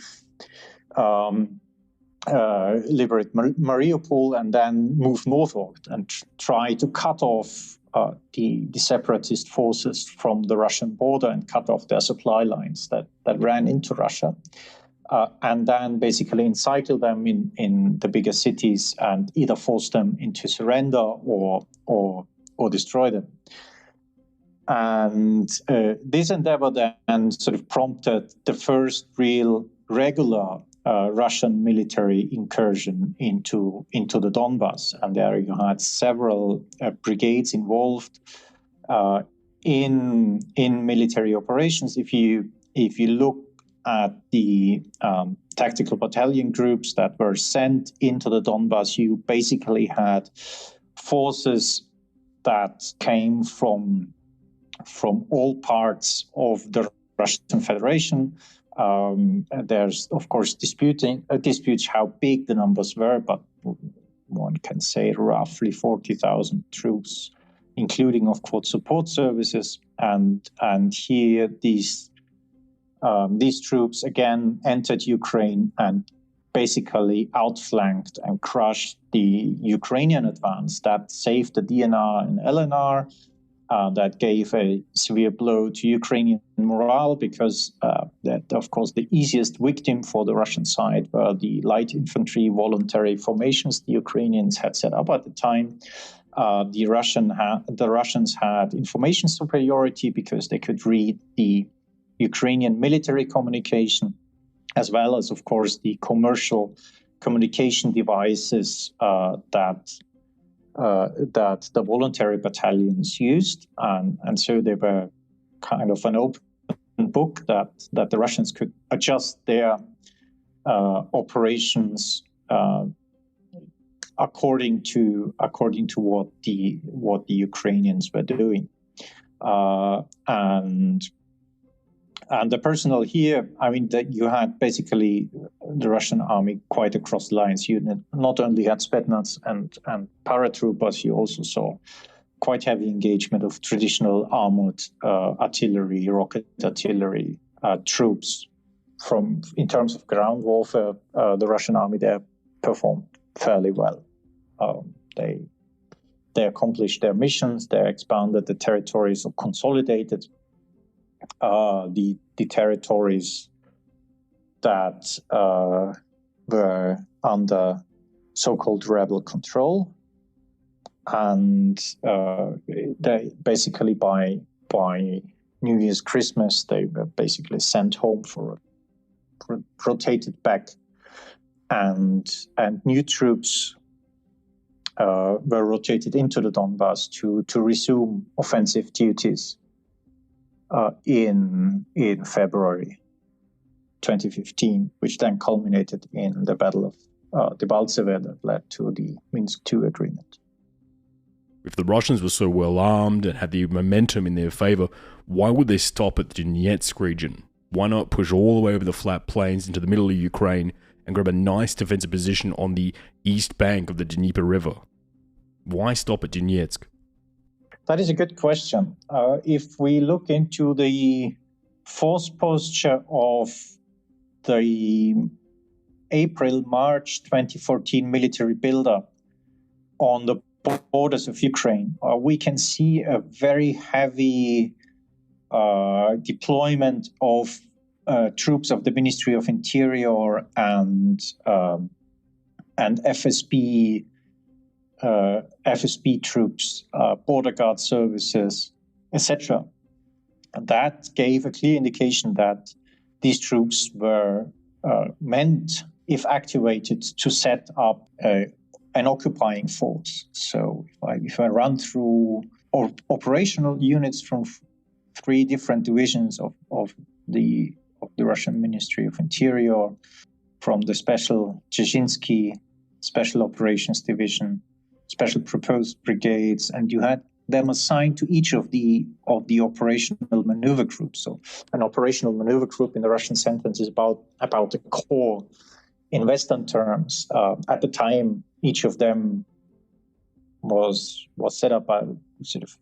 liberate Mariupol and then move northward and try to cut off the separatist forces from the Russian border and cut off their supply lines that ran into Russia. And then basically encircle them in the bigger cities and either force them into surrender or destroy them. And this endeavor then sort of prompted the first real regular Russian military incursion into the Donbas. And there you had several brigades involved in military operations. If you look at the tactical battalion groups that were sent into the Donbas, you basically had forces that came from all parts of the Russian Federation. There's, of course, disputes how big the numbers were, but one can say roughly 40,000 troops, including, of course, support services. And here these troops again entered Ukraine and basically outflanked and crushed the Ukrainian advance. That saved the DNR and LNR. That gave a severe blow to Ukrainian morale because that, of course, the easiest victim for the Russian side were the light infantry voluntary formations the Ukrainians had set up at the time. The Russians had information superiority because they could read the Ukrainian military communication, as well as, of course, the commercial communication devices that the voluntary battalions used, and so they were kind of an open book that the Russians could adjust their operations according to what the Ukrainians were doing, and the personnel here, I mean, that you had basically the Russian army quite across the lines. You not only had Spetsnaz and paratroopers, you also saw quite heavy engagement of traditional armored artillery, rocket artillery troops. In terms of ground warfare, the Russian army there performed fairly well. They accomplished their missions. They expanded the territories or consolidated the territories that were under so-called rebel control, and they basically by New Year's, Christmas, they were basically sent home for rotated back, and new troops were rotated into the Donbas to resume offensive duties in February 2015, which then culminated in the Battle of Debaltseve that led to the Minsk II agreement. If the Russians were so well armed and had the momentum in their favor, why would they stop at the Donetsk region? Why not push all the way over the flat plains into the middle of Ukraine and grab a nice defensive position on the east bank of the Dnieper River? Why stop at Donetsk? That is a good question. If we look into the force posture of the April-March 2014 military buildup on the borders of Ukraine, we can see a very heavy deployment of troops of the Ministry of Interior and FSB troops, border guard services, etc. And that gave a clear indication that these troops were meant, if activated, to set up an occupying force. So if I run through operational units from three different divisions of the Russian Ministry of Interior, from the Special Dzerzhinsky Special Operations Division, Special Proposed Brigades, and you had them assigned to each of the operational maneuver groups. So an operational maneuver group in the Russian sentence is about a corps. In Western terms, at the time, each of them was set up by sort of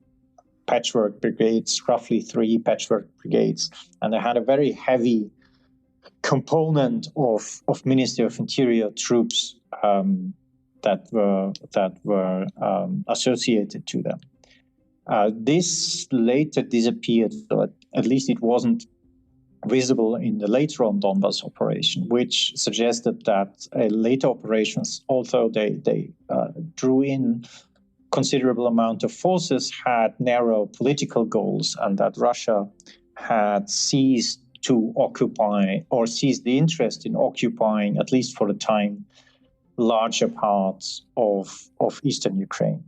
patchwork brigades, roughly 3 patchwork brigades, and they had a very heavy component of Ministry of Interior troops that were associated to them. This later disappeared, but at least it wasn't visible in the later on Donbas operation, which suggested that later operations, although they drew in considerable amount of forces, had narrow political goals, and that Russia had ceased to occupy or ceased the interest in occupying, at least for a time, larger parts of eastern Ukraine.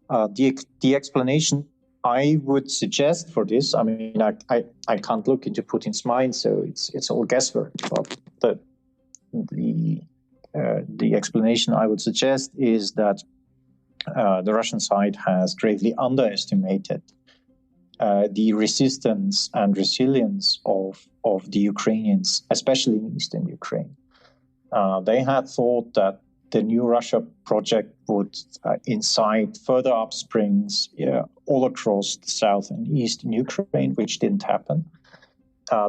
The explanation I would suggest for this, I mean, I can't look into Putin's mind, so it's all guesswork. But the explanation I would suggest is that the Russian side has gravely underestimated the resistance and resilience of the Ukrainians, especially in eastern Ukraine. They had thought that the new Russia project would incite further upsprings all across the south and eastern Ukraine, which didn't happen.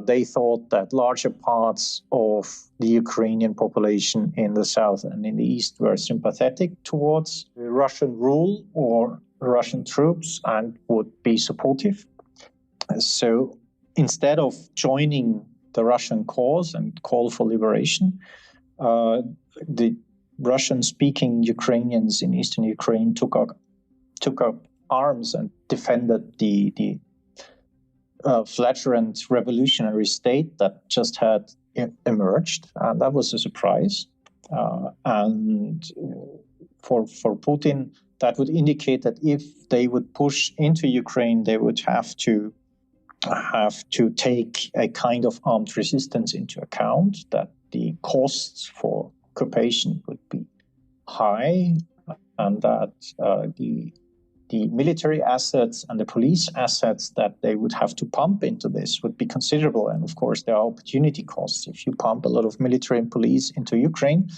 They thought that larger parts of the Ukrainian population in the south and in the east were sympathetic towards Russian rule or Russian troops and would be supportive. So instead of joining the Russian cause and call for liberation, the Russian-speaking Ukrainians in eastern Ukraine took up arms and defended the flagrant revolutionary state that just had emerged, and that was a surprise. And for Putin, that would indicate that if they would push into Ukraine, they would have to take a kind of armed resistance into account, that the costs for occupation would be high, and that the military assets and the police assets that they would have to pump into this would be considerable. And of course, there are opportunity costs. If you pump a lot of military and police into Ukraine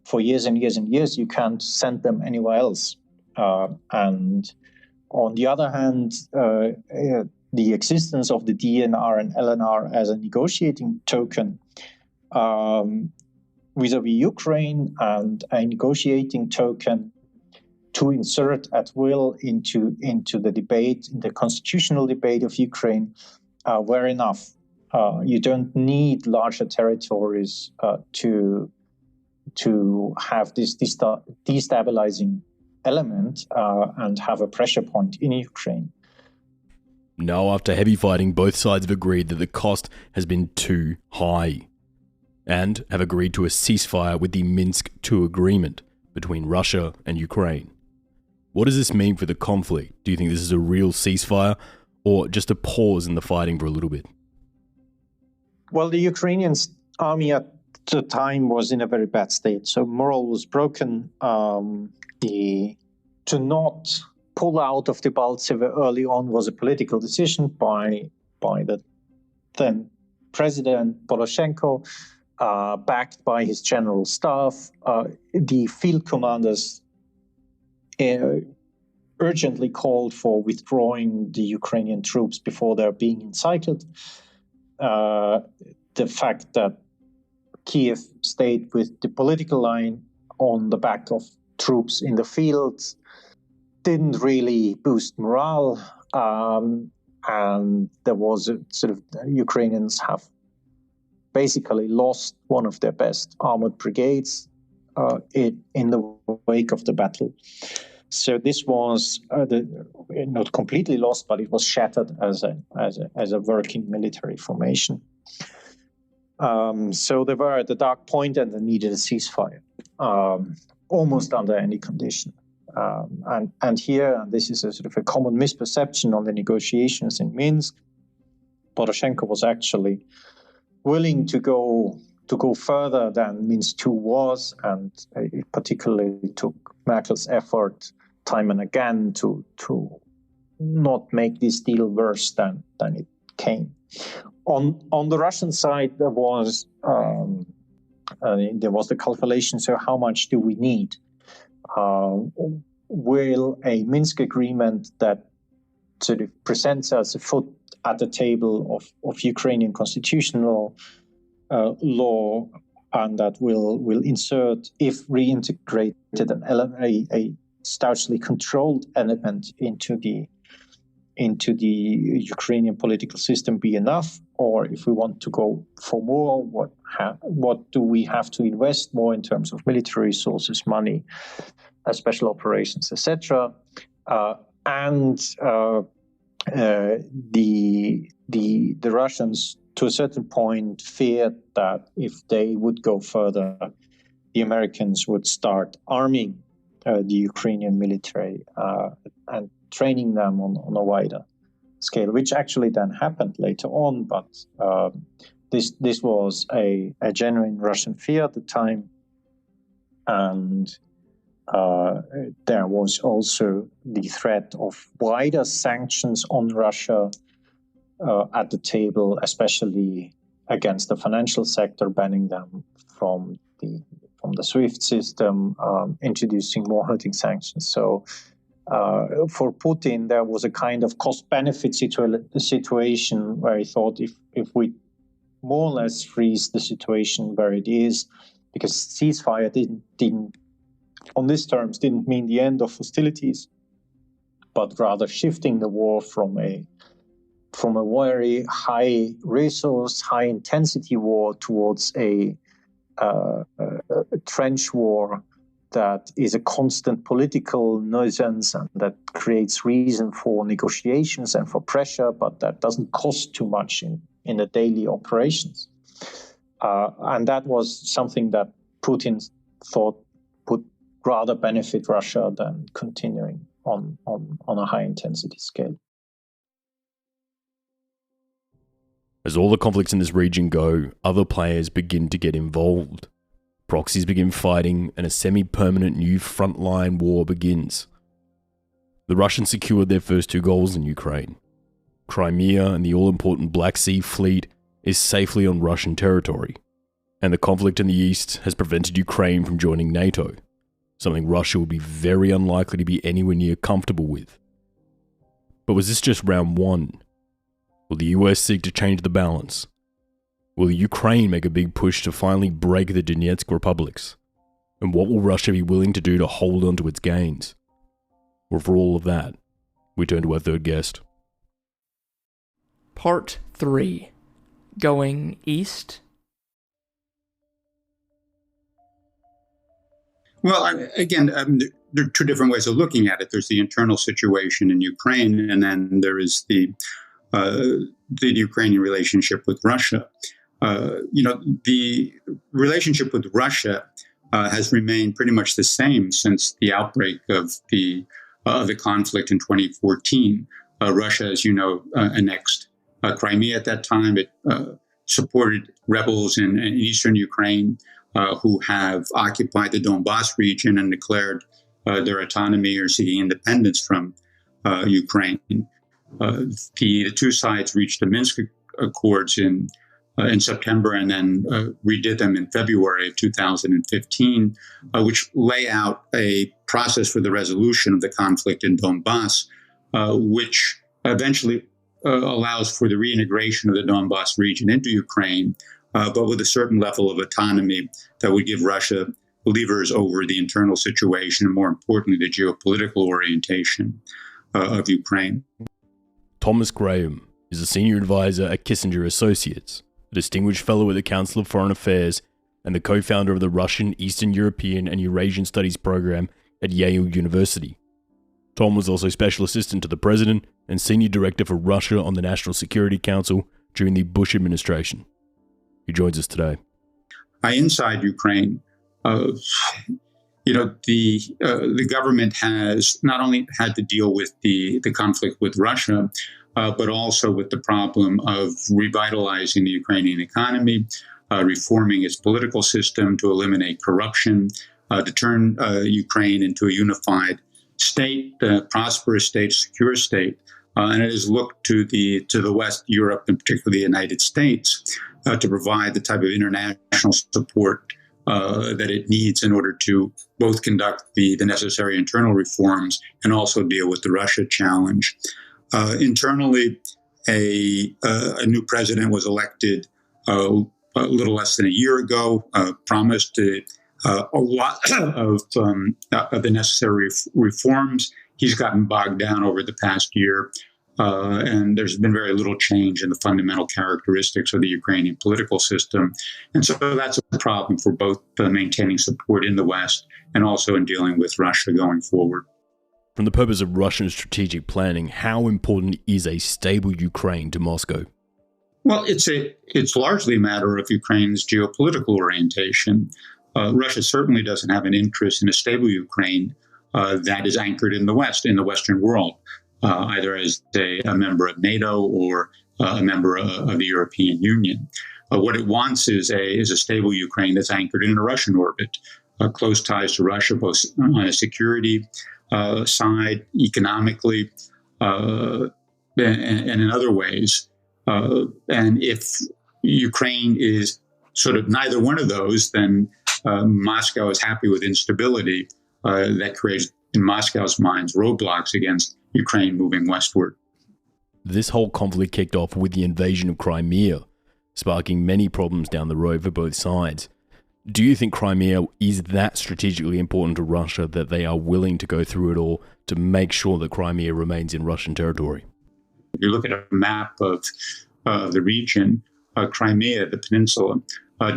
for years and years and years, you can't send them anywhere else. And on the other hand, the existence of the DNR and LNR as a negotiating token vis-a-vis Ukraine and a negotiating token to insert at will into the debate, in the constitutional debate of Ukraine, were enough. You don't need larger territories to have this destabilizing element and have a pressure point in Ukraine. Now, after heavy fighting, both sides have agreed that the cost has been too high and have agreed to a ceasefire with the Minsk II agreement between Russia and Ukraine. What does this mean for the conflict? Do you think this is a real ceasefire or just a pause in the fighting for a little bit? Well, the Ukrainian army at the time was in a very bad state, so morale was broken. To not pull out of the Baltsev early on was a political decision by the then President Poroshenko, backed by his general staff. The field commanders urgently called for withdrawing the Ukrainian troops before they're being incited. The fact that Kiev stayed with the political line on the back of troops in the fields didn't really boost morale, and there was a sort of Ukrainians have basically lost one of their best armored brigades in the wake of the battle. So this was not completely lost, but it was shattered as a working military formation. So they were at the dark point, and they needed a ceasefire, almost under any condition. And here, this is a sort of a common misperception on the negotiations in Minsk. Poroshenko was actually willing to go further than Minsk II was, and it particularly took Merkel's effort time and again to not make this deal worse than it came. On the Russian side, there was the calculation. So, how much do we need? Will a Minsk agreement that sort of presents as a foot at the table of Ukrainian constitutional law, and that will insert, if reintegrated, a staunchly controlled element into the Ukrainian political system be enough, or if we want to go for more, what do we have to invest more in terms of military resources, money, special operations, etc. The Russians, to a certain point, feared that if they would go further, the Americans would start arming the Ukrainian military and training them on a wider scale, which actually then happened later on. But this was a genuine Russian fear at the time, and there was also the threat of wider sanctions on Russia at the table, especially against the financial sector, banning them from the SWIFT system, introducing more hurting sanctions. So for Putin, there was a kind of cost-benefit situation where he thought if we more or less freeze the situation where it is, because ceasefire didn't on these terms didn't mean the end of hostilities, but rather shifting the war from a very high resource, high intensity war towards a trench war that is a constant political nuisance and that creates reason for negotiations and for pressure, but that doesn't cost too much in the daily operations. And that was something that Putin thought would rather benefit Russia than continuing on a high intensity scale. As all the conflicts in this region go, other players begin to get involved. Proxies begin fighting, and a semi-permanent new frontline war begins. The Russians secured their first 2 goals in Ukraine. Crimea and the all-important Black Sea Fleet is safely on Russian territory, and the conflict in the east has prevented Ukraine from joining NATO, something Russia would be very unlikely to be anywhere near comfortable with. But was this just round 1? Will the US seek to change the balance? Will Ukraine make a big push to finally break the Donetsk republics? And what will Russia be willing to do to hold on to its gains? Well, for all of that, we turn to our third guest. Part 3. Going East? Well, again, there are 2 different ways of looking at it. There's the internal situation in Ukraine, and then there is the Ukrainian relationship with Russia. The relationship with Russia has remained pretty much the same since the outbreak of the conflict in 2014. Russia, as you know, annexed Crimea at that time. It supported rebels in eastern Ukraine who have occupied the Donbas region and declared their autonomy or seeking independence from Ukraine. The 2 sides reached the Minsk Accords in September and then redid them in February of 2015, which lay out a process for the resolution of the conflict in Donbas, which eventually allows for the reintegration of the Donbas region into Ukraine, but with a certain level of autonomy that would give Russia levers over the internal situation and, more importantly, the geopolitical orientation of Ukraine. Thomas Graham is a senior advisor at Kissinger Associates, a distinguished fellow at the Council of Foreign Affairs, and the co-founder of the Russian, Eastern European and Eurasian Studies program at Yale University. Tom was also special assistant to the president and senior director for Russia on the National Security Council during the Bush administration. He joins us today. Inside Ukraine, the government has not only had to deal with the conflict with Russia, but also with the problem of revitalizing the Ukrainian economy, reforming its political system to eliminate corruption, to turn Ukraine into a unified state, prosperous state, secure state. And it has looked to the West, Europe, and particularly the United States, to provide the type of international support that it needs in order to both conduct the necessary internal reforms and also deal with the Russia challenge. Internally, a new president was elected a little less than a year ago, promised a lot of the necessary reforms. He's gotten bogged down over the past year, and there's been very little change in the fundamental characteristics of the Ukrainian political system. And so that's a problem for both maintaining support in the West and also in dealing with Russia going forward. From the purpose of Russian strategic planning, how important is a stable Ukraine to Moscow? Well, it's largely a matter of Ukraine's geopolitical orientation. Russia certainly doesn't have an interest in a stable Ukraine that is anchored in the West, in the Western world, either as a member of NATO or a member of the European Union. What it wants is a stable Ukraine that's anchored in a Russian orbit, close ties to Russia, both on a security side, economically, and in other ways. And if Ukraine is sort of neither one of those, then Moscow is happy with instability that creates, in Moscow's minds, roadblocks against Ukraine moving westward. This whole conflict kicked off with the invasion of Crimea, sparking many problems down the road for both sides. Do you think Crimea is that strategically important to Russia that they are willing to go through it all to make sure that Crimea remains in Russian territory? If you look at a map of the region, Crimea, the peninsula,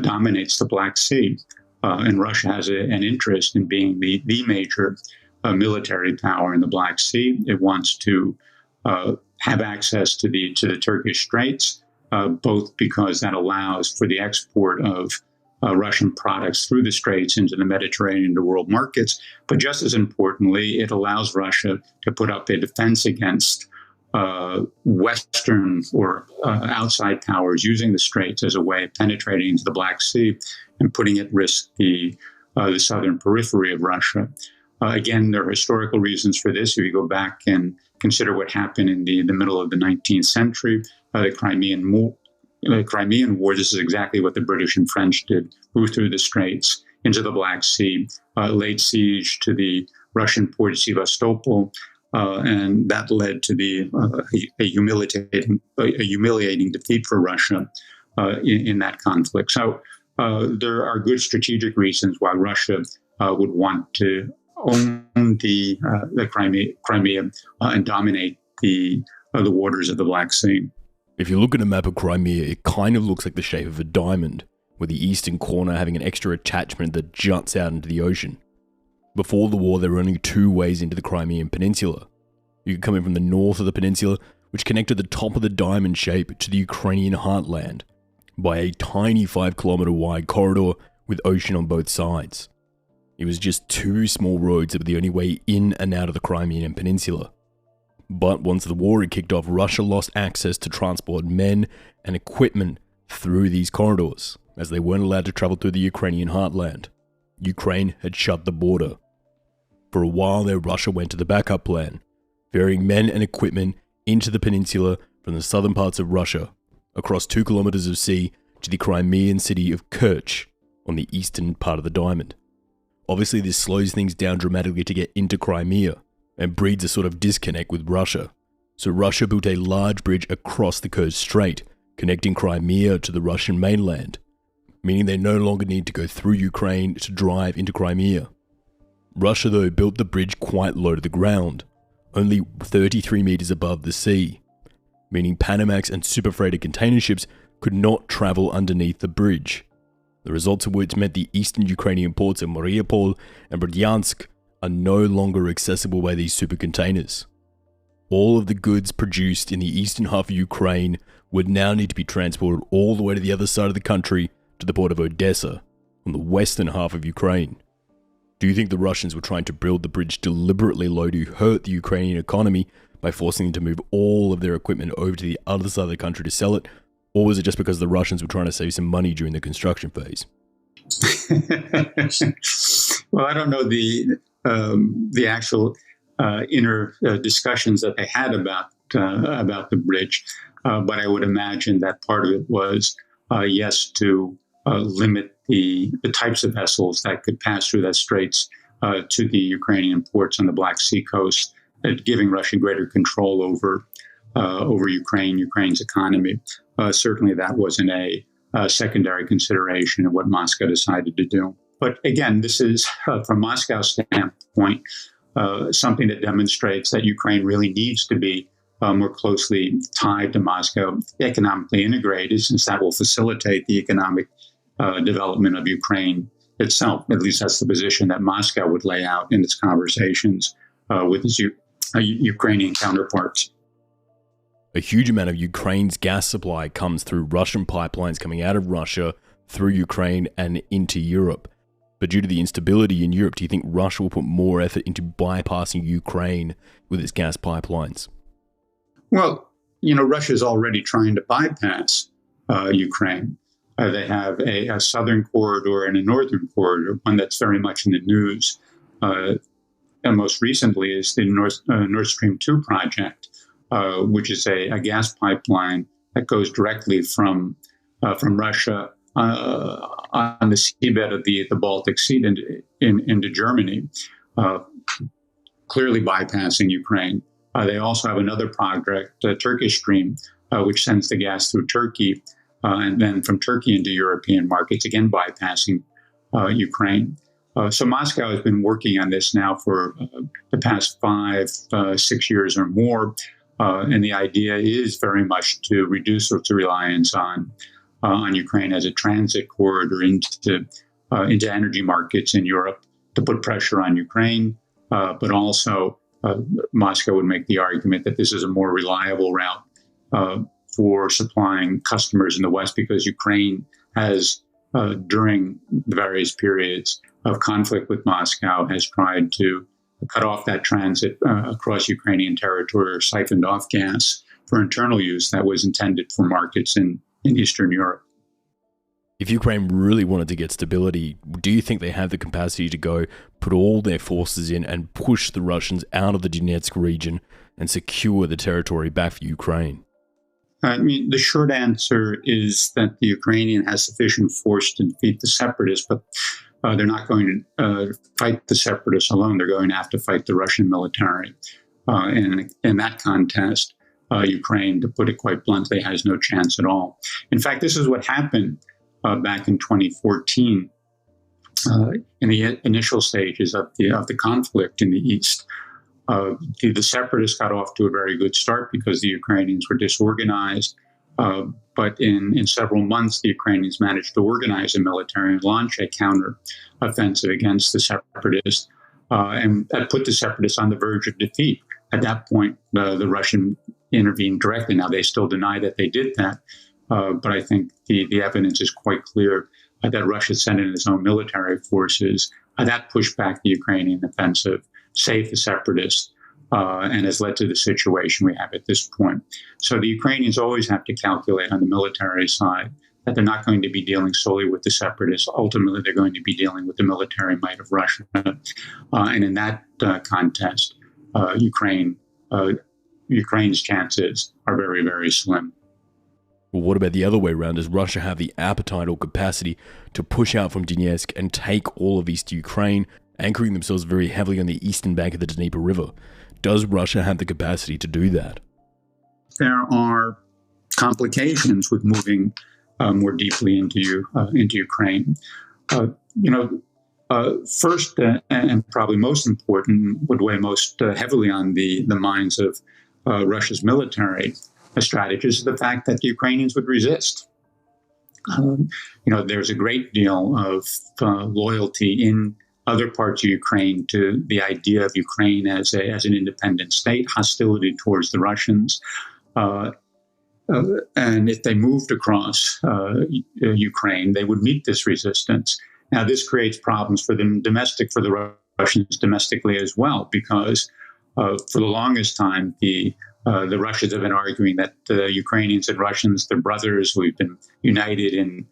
dominates the Black Sea. And Russia has an interest in being the major military power in the Black Sea. It wants to have access to the Turkish Straits, both because that allows for the export of Russian products through the Straits into the Mediterranean to world markets. But just as importantly, it allows Russia to put up a defense against Western or outside powers using the Straits as a way of penetrating into the Black Sea and putting at risk the southern periphery of Russia. Again, there are historical reasons for this. If you go back and consider what happened in the middle of the 19th century, the Crimean War, this is exactly what the British and French did, moved through the Straits into the Black Sea, laid siege to the Russian port Sevastopol, and that led to a humiliating defeat for Russia in that conflict. So there are good strategic reasons why Russia would want to own the Crimea and dominate the waters of the Black Sea. If you look at a map of Crimea, it kind of looks like the shape of a diamond, with the eastern corner having an extra attachment that juts out into the ocean. Before the war, there were only two ways into the Crimean peninsula. You could come in from the north of the peninsula, which connected the top of the diamond shape to the Ukrainian heartland, by a tiny 5-kilometer wide corridor with ocean on both sides. It was just two small roads that were the only way in and out of the Crimean peninsula. But once the war had kicked off, Russia lost access to transport men and equipment through these corridors, as they weren't allowed to travel through the Ukrainian heartland. Ukraine had shut the border. For a while there, Russia went to the backup plan, ferrying men and equipment into the peninsula from the southern parts of Russia, across 2 kilometers of sea to the Crimean city of Kerch on the eastern part of the diamond. Obviously, this slows things down dramatically to get into Crimea and breeds a sort of disconnect with Russia. So Russia built a large bridge across the Kerch Strait, connecting Crimea to the Russian mainland, meaning they no longer need to go through Ukraine to drive into Crimea. Russia, though, built the bridge quite low to the ground, only 33 meters above the sea, meaning Panamax and superfreighter container ships could not travel underneath the bridge. The results of which meant the eastern Ukrainian ports of Mariupol and Berdyansk are no longer accessible by these super containers. All of the goods produced in the eastern half of Ukraine would now need to be transported all the way to the other side of the country to the port of Odessa, on the western half of Ukraine. Do you think the Russians were trying to build the bridge deliberately low to hurt the Ukrainian economy by forcing them to move all of their equipment over to the other side of the country to sell it? Or was it just because the Russians were trying to save some money during the construction phase? Well, I don't know the actual inner discussions that they had about the bridge, but I would imagine that part of it was yes, to limit the types of vessels that could pass through that straits to the Ukrainian ports on the Black Sea coast, giving Russia greater control over Ukraine's economy. Certainly, that wasn't a secondary consideration of what Moscow decided to do. But again, this is, from Moscow's standpoint, something that demonstrates that Ukraine really needs to be more closely tied to Moscow, economically integrated, since that will facilitate the economic development of Ukraine itself. At least that's the position that Moscow would lay out in its conversations with its Ukrainian counterparts. A huge amount of Ukraine's gas supply comes through Russian pipelines coming out of Russia through Ukraine and into Europe. But due to the instability in Europe, do you think Russia will put more effort into bypassing Ukraine with its gas pipelines? Well, Russia is already trying to bypass Ukraine. They have a southern corridor and a northern corridor, one that's very much in the news. And most recently is the Nord Stream 2 project, which is a gas pipeline that goes directly from Russia on the seabed of the Baltic Sea into Germany, clearly bypassing Ukraine. They also have another project, Turkish Stream, which sends the gas through Turkey and then from Turkey into European markets, again bypassing Ukraine. So Moscow has been working on this now for the past 5-6 years or more. And the idea is very much to reduce its reliance on Ukraine as a transit corridor into energy markets in Europe, to put pressure on Ukraine, but also Moscow would make the argument that this is a more reliable route for supplying customers in the West, because Ukraine has, during the various periods of conflict with Moscow, has tried to cut off that transit across Ukrainian territory or siphoned off gas for internal use that was intended for markets in Eastern Europe. If Ukraine really wanted to get stability, do you think they have the capacity to go put all their forces in and push the Russians out of the Donetsk region and secure the territory back for Ukraine? I mean, the short answer is that the Ukrainian has sufficient force to defeat the separatists, but they're not going to fight the separatists alone. They're going to have to fight the Russian military. And in that contest, Ukraine, to put it quite bluntly, has no chance at all. In fact, this is what happened back in 2014, in the initial stages of the conflict in the East. The separatists got off to a very good start because the Ukrainians were disorganized. But in several months, the Ukrainians managed to organize a military and launch a counter-offensive against the separatists, and that put the separatists on the verge of defeat. At that point, the Russian intervened directly. Now, they still deny that they did that, but I think the evidence is quite clear that Russia sent in its own military forces. That pushed back the Ukrainian offensive, saved the separatists, and has led to the situation we have at this point. So the Ukrainians always have to calculate on the military side that they're not going to be dealing solely with the separatists. Ultimately, they're going to be dealing with the military might of Russia. And in that contest, Ukraine's chances are very, very slim. Well, what about the other way around? Does Russia have the appetite or capacity to push out from Donetsk and take all of East Ukraine, anchoring themselves very heavily on the eastern bank of the Dnieper River? Does Russia have the capacity to do that? There are complications with moving more deeply into Ukraine. First, and probably most important, would weigh most heavily on the minds of Russia's military strategists, is the fact that the Ukrainians would resist. There's a great deal of loyalty in other parts of Ukraine to the idea of Ukraine as an independent state, hostility towards the Russians. And if they moved across Ukraine, they would meet this resistance. Now, this creates problems for them for the Russians domestically as well, because for the longest time, the Russians have been arguing that the Ukrainians and Russians, they're brothers. We've been united in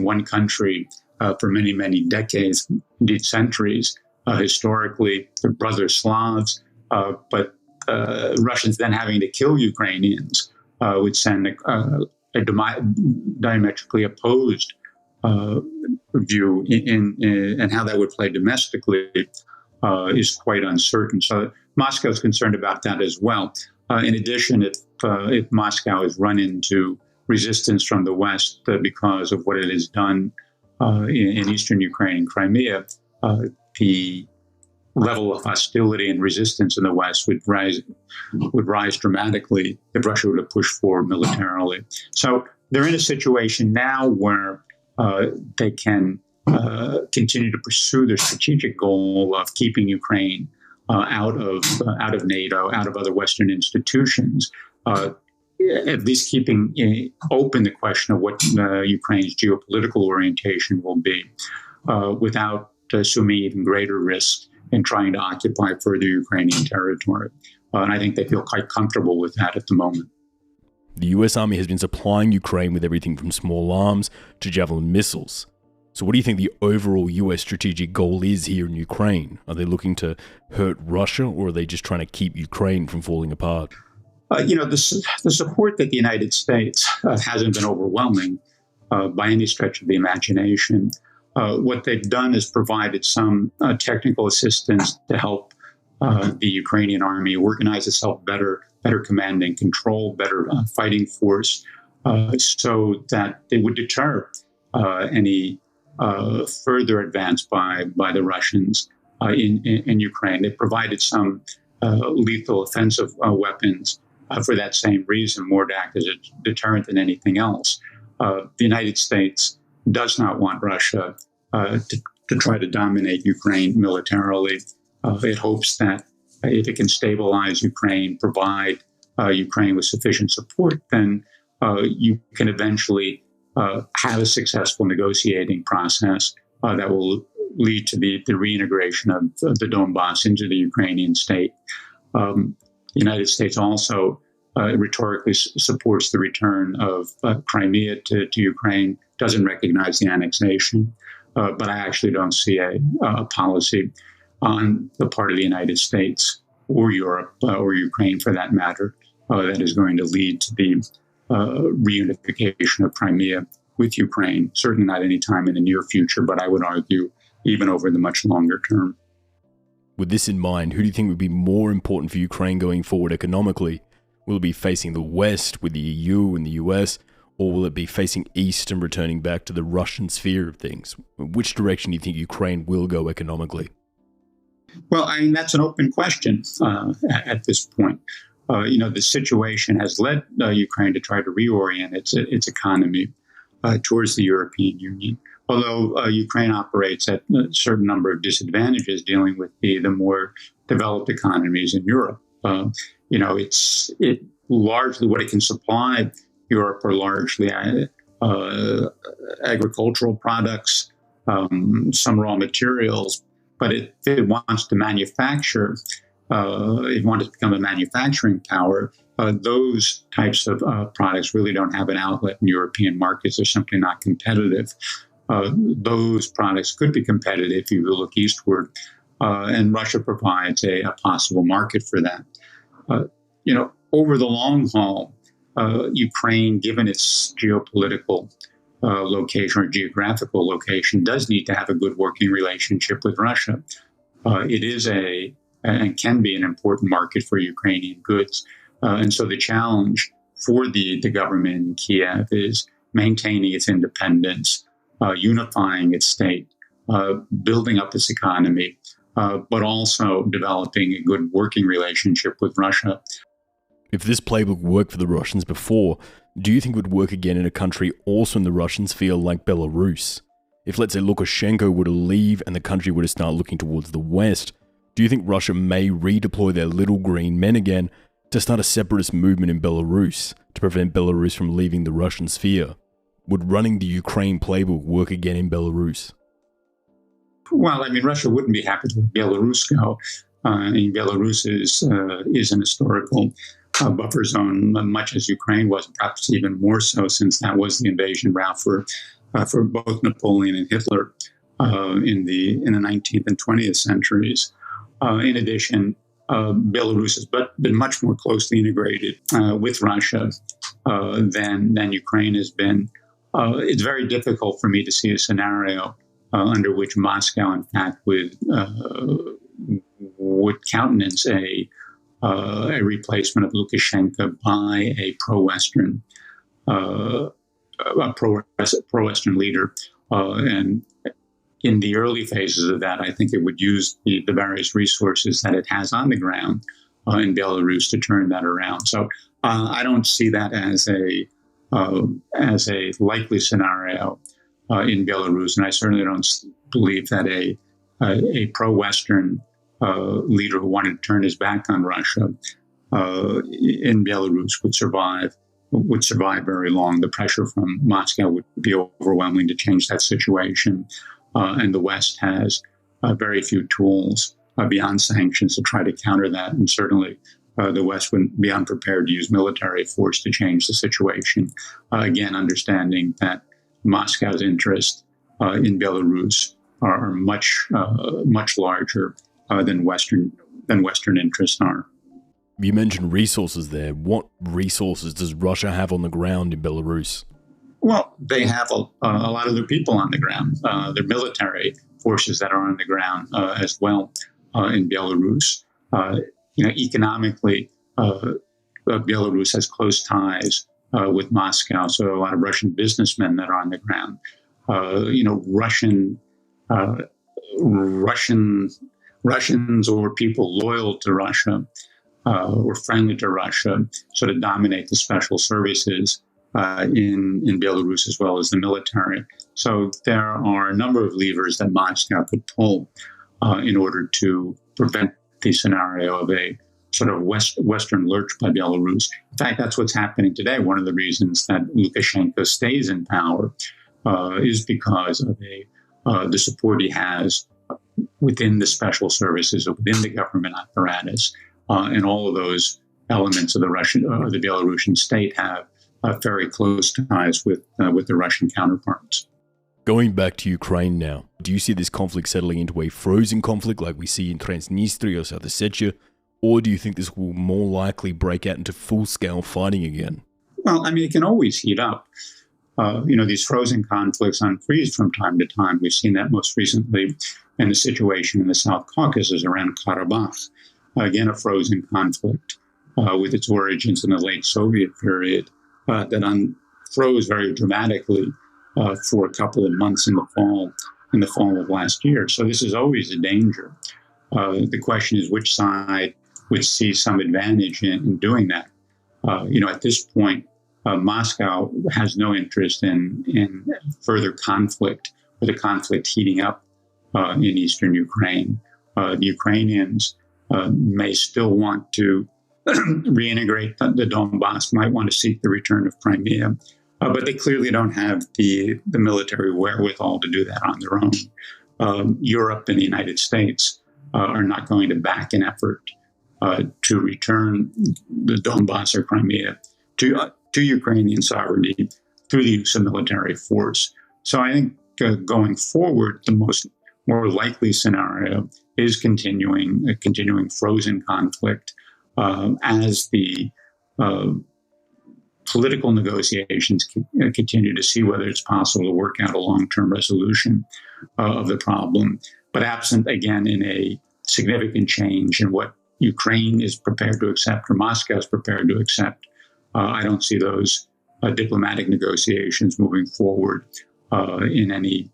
one country for many, many decades, indeed centuries. Historically, they're brother Slavs, but Russians then having to kill Ukrainians would send a diametrically opposed view and how that would play domestically is quite uncertain. So Moscow is concerned about that as well. In addition, if Moscow is run into resistance from the West because of what it has done in eastern Ukraine and Crimea, the level of hostility and resistance in the West would rise dramatically if Russia were to push forward militarily. So they're in a situation now where they can continue to pursue their strategic goal of keeping Ukraine out of NATO, out of other Western institutions, at least keeping open the question of what Ukraine's geopolitical orientation will be, without assuming even greater risks in trying to occupy further Ukrainian territory. And I think they feel quite comfortable with that at the moment. The US Army has been supplying Ukraine with everything from small arms to Javelin missiles. So what do you think the overall US strategic goal is here in Ukraine? Are they looking to hurt Russia, or are they just trying to keep Ukraine from falling apart? The support that the United States hasn't been overwhelming by any stretch of the imagination. What they've done is provided some technical assistance to help the Ukrainian army organize itself better command and control, better fighting force, so that they would deter any further advance by the Russians in Ukraine. They provided some lethal offensive weapons for that same reason, more to act as a deterrent than anything else. The United States does not want Russia to try to dominate Ukraine militarily. It hopes that if it can stabilize Ukraine, provide Ukraine with sufficient support, then you can eventually have a successful negotiating process that will lead to the reintegration of the Donbas into the Ukrainian state. The United States also rhetorically supports the return of Crimea to Ukraine, doesn't recognize the annexation, but I actually don't see a policy on the part of the United States or Europe or Ukraine, for that matter, that is going to lead to the reunification of Crimea with Ukraine, certainly not any time in the near future, but I would argue even over the much longer term. With this in mind, who do you think would be more important for Ukraine going forward economically? Will it be facing the West with the EU and the US, or will it be facing East and returning back to the Russian sphere of things? Which direction do you think Ukraine will go economically? Well, I mean, that's an open question at this point. The situation has led Ukraine to try to reorient its economy towards the European Union. Although Ukraine operates at a certain number of disadvantages dealing with the more developed economies in Europe. It largely what it can supply Europe are largely agricultural products, some raw materials. But if it wants to manufacture, it wants to become a manufacturing power, those types of products really don't have an outlet in European markets. They're simply not competitive. Those products could be competitive if you look eastward, and Russia provides a possible market for that. Over the long haul, Ukraine, given its geopolitical location or geographical location, does need to have a good working relationship with Russia. It is and can be an important market for Ukrainian goods. And so the challenge for the government in Kiev is maintaining its independence, unifying its state, building up its economy, but also developing a good working relationship with Russia. If this playbook worked for the Russians before, do you think it would work again in a country also in the Russian sphere like Belarus? If, let's say, Lukashenko were to leave and the country were to start looking towards the West, do you think Russia may redeploy their little green men again to start a separatist movement in Belarus to prevent Belarus from leaving the Russian sphere? Would running the Ukraine playbook work again in Belarus? Well, I mean, Russia wouldn't be happy to let Belarus go. Belarus is an historical buffer zone, much as Ukraine was, perhaps even more so, since that was the invasion route for both Napoleon and Hitler in the 19th and 20th centuries. In addition, Belarus has been much more closely integrated with Russia than Ukraine has been. It's very difficult for me to see a scenario under which Moscow, in fact, would countenance a replacement of Lukashenko by a pro-Western a pro-Western leader. And in the early phases of that, I think it would use the various resources that it has on the ground in Belarus to turn that around. So I don't see that as a likely scenario in Belarus, and I certainly don't believe that a pro-Western leader who wanted to turn his back on Russia in Belarus would survive very long. The pressure from Moscow would be overwhelming to change that situation. And the West has very few tools beyond sanctions to try to counter that. And certainly the West would be unprepared to use military force to change the situation. Again, understanding that Moscow's interests in Belarus are much larger than Western interests are. You mentioned resources there. What resources does Russia have on the ground in Belarus? Well, they have a lot of their people on the ground. Their military forces that are on the ground as well in Belarus. Economically, Belarus has close ties with Moscow, so a lot of Russian businessmen that are on the ground. Russians or people loyal to Russia or friendly to Russia sort of dominate the special services in Belarus as well as the military. So there are a number of levers that Moscow could pull in order to prevent the scenario of a sort of Western lurch by Belarus. In fact, that's what's happening today. One of the reasons that Lukashenko stays in power is because of the support he has within the special services, within the government apparatus, and all of those elements of the Belarusian state have very close ties with the Russian counterparts. Going back to Ukraine now, do you see this conflict settling into a frozen conflict like we see in Transnistria or South Ossetia, or do you think this will more likely break out into full-scale fighting again? Well, I mean, it can always heat up. These frozen conflicts unfreeze from time to time. We've seen that most recently in the situation in the South Caucasus around Karabakh. Again, a frozen conflict with its origins in the late Soviet period that unfroze very dramatically for a couple of months in the fall of last year. So this is always a danger. The question is which side would see some advantage in doing that. At this point, Moscow has no interest in further conflict, or the conflict heating up in eastern Ukraine. The Ukrainians may still want to reintegrate the Donbas, might want to seek the return of Crimea, but they clearly don't have the military wherewithal to do that on their own. Europe and the United States are not going to back an effort to return the Donbas or Crimea to Ukrainian sovereignty through the use of military force. So I think going forward, the more likely scenario is continuing frozen conflict as the political negotiations continue to see whether it's possible to work out a long-term resolution of the problem. But absent, again, in a significant change in what Ukraine is prepared to accept or Moscow is prepared to accept, I don't see those diplomatic negotiations moving forward in any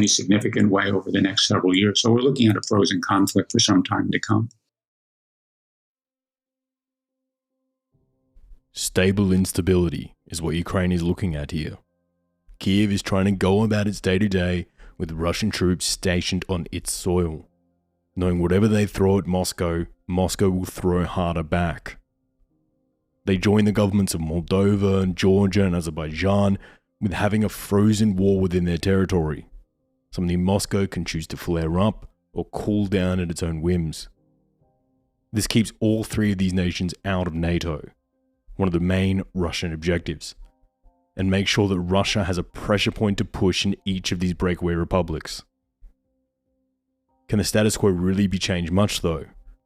significant way over the next several years. So we're looking at a frozen conflict for some time to come. Stable instability is what Ukraine is looking at here. Kiev is trying to go about its day-to-day with Russian troops stationed on its soil, knowing whatever they throw at Moscow, Moscow will throw harder back. They join the governments of Moldova and Georgia and Azerbaijan with having a frozen war within their territory, something Moscow can choose to flare up or cool down at its own whims. This keeps all three of these nations out of NATO, one of the main Russian objectives, and make sure that Russia has a pressure point to push in each of these breakaway republics. Can the status quo really be changed much though?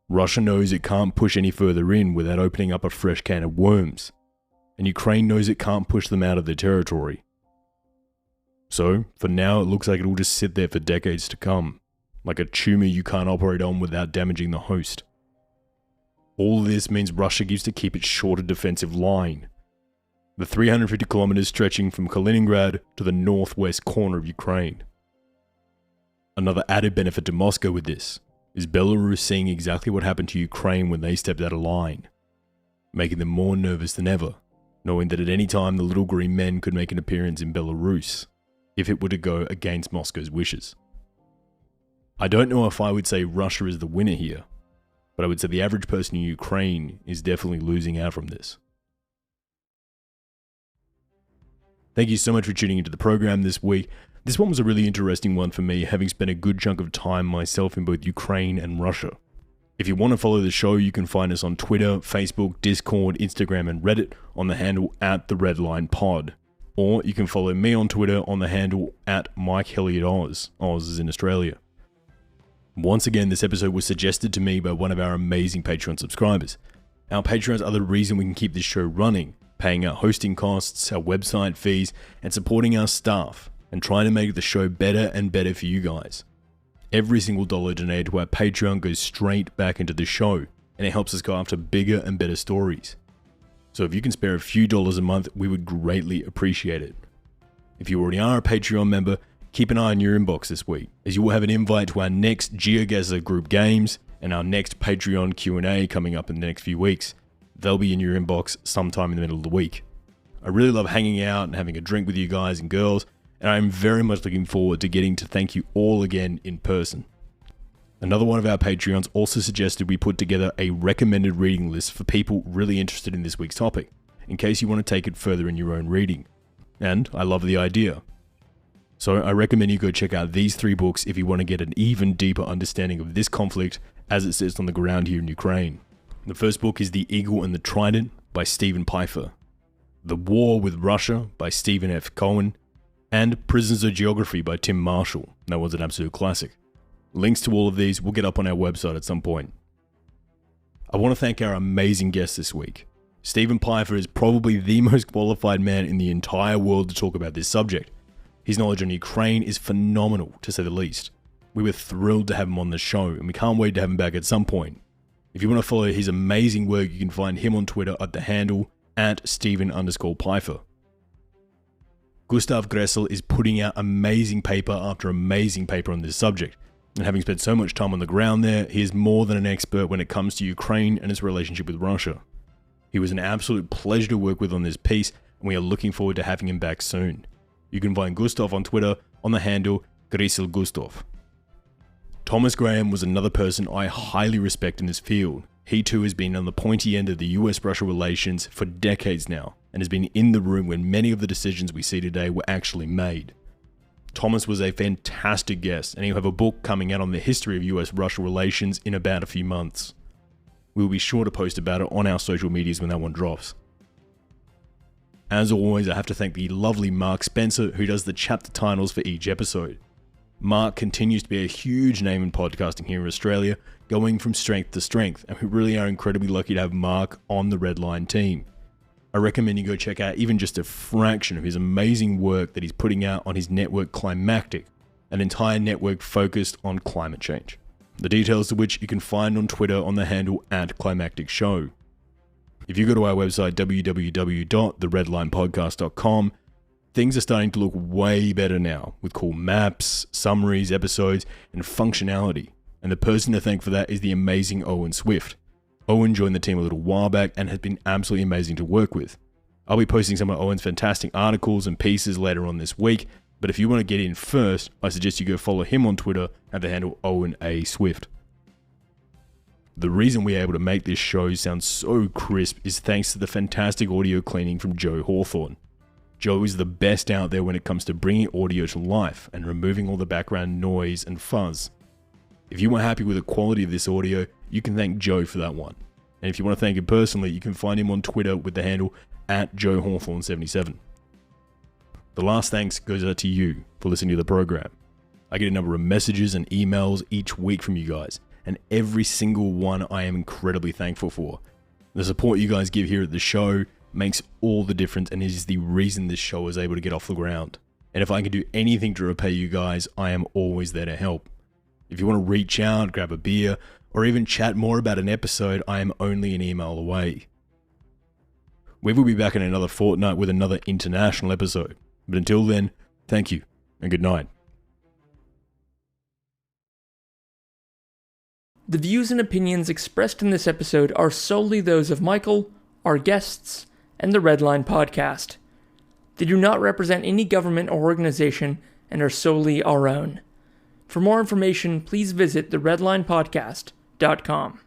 Russia knows it can't push any further in without opening up a fresh can of worms, and Ukraine knows it can't push them out of their territory. So, for now it looks like it will just sit there for decades to come, like a tumor you can't operate on without damaging the host. All this means Russia gives to keep its shorter defensive line, the 350 kilometers stretching from Kaliningrad to the northwest corner of Ukraine. Another added benefit to Moscow with this is Belarus seeing exactly what happened to Ukraine when they stepped out of line, making them more nervous than ever, knowing that at any time the little green men could make an appearance in Belarus if it were to go against Moscow's wishes. I don't know if I would say Russia is the winner here, but I would say the average person in Ukraine is definitely losing out from this. Thank you so much for tuning into the program this week. This one was a really interesting one for me, having spent a good chunk of time myself in both Ukraine and Russia. If you want to follow the show, you can find us on Twitter, Facebook, Discord, Instagram, and Reddit on the handle @TheRedLinePod. Or you can follow me on Twitter on the handle @MikeHelliottOz. Oz is in Australia. Once again, this episode was suggested to me by one of our amazing Patreon subscribers. Our Patreons are the reason we can keep this show running, paying our hosting costs, our website fees, and supporting our staff, and trying to make the show better and better for you guys. Every single dollar donated to our Patreon goes straight back into the show, and it helps us go after bigger and better stories. So if you can spare a few dollars a month, we would greatly appreciate it. If you already are a Patreon member, keep an eye on your inbox this week, as you will have an invite to our next GeoGuessr group games and our next Patreon Q&A coming up in the next few weeks. They'll be in your inbox sometime in the middle of the week. I really love hanging out and having a drink with you guys and girls, and I'm very much looking forward to getting to thank you all again in person. Another one of our Patreons also suggested we put together a recommended reading list for people really interested in this week's topic, in case you want to take it further in your own reading. And I love the idea. So I recommend you go check out these 3 books if you want to get an even deeper understanding of this conflict as it sits on the ground here in Ukraine. The first book is The Eagle and the Trident by Stephen Pifer, The War with Russia by Stephen F. Cohen, and Prisons of Geography by Tim Marshall. That was an absolute classic. Links to all of these will get up on our website at some point. I want to thank our amazing guest this week. Stephen Pifer is probably the most qualified man in the entire world to talk about this subject. His knowledge on Ukraine is phenomenal, to say the least. We were thrilled to have him on the show, and we can't wait to have him back at some point. If you want to follow his amazing work, you can find him on Twitter at the handle @Stephen_Pifer. Gustav Gressel is putting out amazing paper after amazing paper on this subject, and having spent so much time on the ground there, he is more than an expert when it comes to Ukraine and its relationship with Russia. He was an absolute pleasure to work with on this piece, and we are looking forward to having him back soon. You can find Gustav on Twitter on the handle Gressel Gustav. Thomas Graham was another person I highly respect in this field. He too has been on the pointy end of the US-Russia relations for decades now, and has been in the room when many of the decisions we see today were actually made. Thomas was a fantastic guest, and he'll have a book coming out on the history of US-Russia relations in about a few months. We'll be sure to post about it on our social medias when that one drops. As always, I have to thank the lovely Mark Spencer, who does the chapter titles for each episode. Mark continues to be a huge name in podcasting here in Australia, going from strength to strength, and we really are incredibly lucky to have Mark on the Red Line team. I recommend you go check out even just a fraction of his amazing work that he's putting out on his network Climactic, an entire network focused on climate change. The details of which you can find on Twitter on the handle @ClimacticShow. If you go to our website www.theredlinepodcast.com, things are starting to look way better now, with cool maps, summaries, episodes, and functionality. And the person to thank for that is the amazing Owen Swift. Owen joined the team a little while back and has been absolutely amazing to work with. I'll be posting some of Owen's fantastic articles and pieces later on this week, but if you want to get in first, I suggest you go follow him on Twitter at the handle Owen A. Swift. The reason we're able to make this show sound so crisp is thanks to the fantastic audio cleaning from Joe Hawthorne. Joe is the best out there when it comes to bringing audio to life and removing all the background noise and fuzz. If you are happy with the quality of this audio, you can thank Joe for that one. And if you want to thank him personally, you can find him on Twitter with the handle @JoeHawthorne77. The last thanks goes out to you for listening to the program. I get a number of messages and emails each week from you guys, and every single one I am incredibly thankful for. The support you guys give here at the show makes all the difference and is the reason this show is able to get off the ground. And if I can do anything to repay you guys, I am always there to help. If you want to reach out, grab a beer, or even chat more about an episode, I am only an email away. We will be back in another fortnight with another international episode. But until then, thank you and good night. The views and opinions expressed in this episode are solely those of Michael, our guests, and the Redline podcast. They do not represent any government or organization and are solely our own. For more information, please visit theredlinepodcast.com.